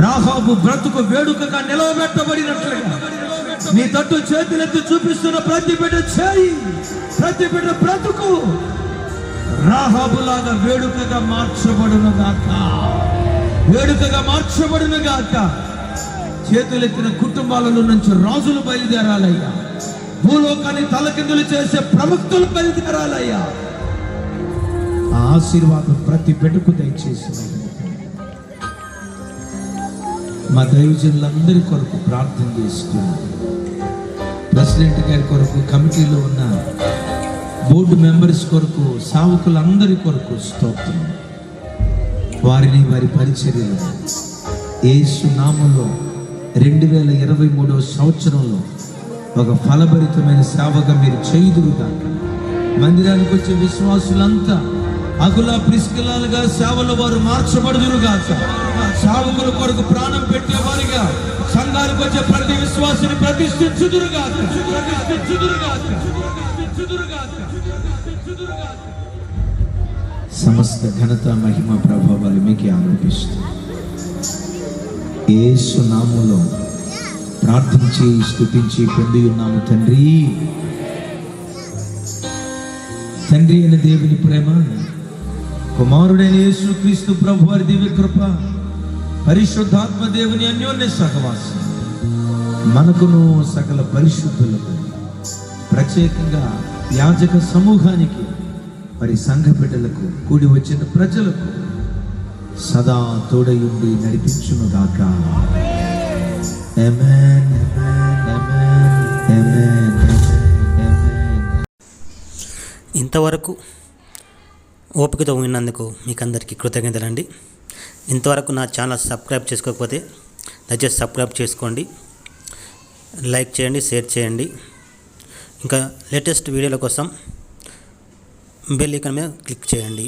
Speaker 1: రాహాబు బ్రతుకు వేడుకగా నిలవబెట్టబడినట్లుగా మీ తట్టు చేతులెత్తి చూపిస్తున్న ప్రతి బిడ్డ చేయి, ప్రతి బిడ్డ బ్రతుకు రాహాబులాగా వేడుకగా మార్చబడునుగాక. చేతులెత్తిన కుటుంబాలలో నుంచి రాజులు బయలుదేరాలయ్యా. భూలోకాన్ని తలకిందులు చేసే ప్రవక్తలు బయలుదేరాలయ్యా. ఆ ఆశీర్వాదం ప్రతి బిడ్డకు దయచేసి మా దైవజనులందరి కొరకు ప్రార్థన చేస్తున్నాను. ప్రెసిడెంట్ గారి కొరకు, కమిటీలో ఉన్న బోర్డు మెంబర్స్ కొరకు, సేవకులందరి కొరకు స్తోత్రం. వారిని వారి పరిచర్యలు యేసు నామములో 2023వ సంవత్సరంలో ఒక ఫలభరితమైన సేవగా మీరు చేయుదురుగాక. మందిరానికి వచ్చే విశ్వాసులంతా అగుల ప్రిస్కిలాలుగా సేవలో వారు మార్చబడుదురుగాక. సేవకుల కొరకు ప్రాణం పెట్టేవారిగా సంఘానికి వచ్చే ప్రతి విశ్వాసుని ప్రతిష్ఠించుదురుగాక. సమస్త ఘనత, మహిమ, ప్రభావాలు మీకే ఆరోపిస్తుంది. యేసు నామములో ప్రార్థించి స్తుతించి పొంది ఉన్నాము తండ్రి. తండ్రి అయిన దేవుని ప్రేమ, కుమారుడైన యేసుక్రీస్తు ప్రభువారి దివ్య కృప, పరిశుద్ధాత్మ దేవుని అన్యోన్య సహవాసం మనకును సకల పరిశుద్ధులకు, ప్రత్యేకంగా యాజక సమూహానికి, మరి సంఘ బిడ్డలకు, కూడి వచ్చిన ప్రజలకు సదా తోడయుండి నడిపించునుగాక. ఆమేన్, ఆమేన్, ఆమేన్, ఆమేన్.
Speaker 2: ఇంతవరకు ఓపికతో విన్నందుకు మీకు అందరికీ కృతజ్ఞతలండి. ఇంతవరకు నా ఛానల్ సబ్స్క్రైబ్ చేసుకోకపోతే దయచేసి సబ్స్క్రైబ్ చేసుకోండి, లైక్ చేయండి, షేర్ చేయండి. ఇంకా లేటెస్ట్ వీడియోల కోసం బెల్ ఐకాన్ మీద క్లిక్ చేయండి.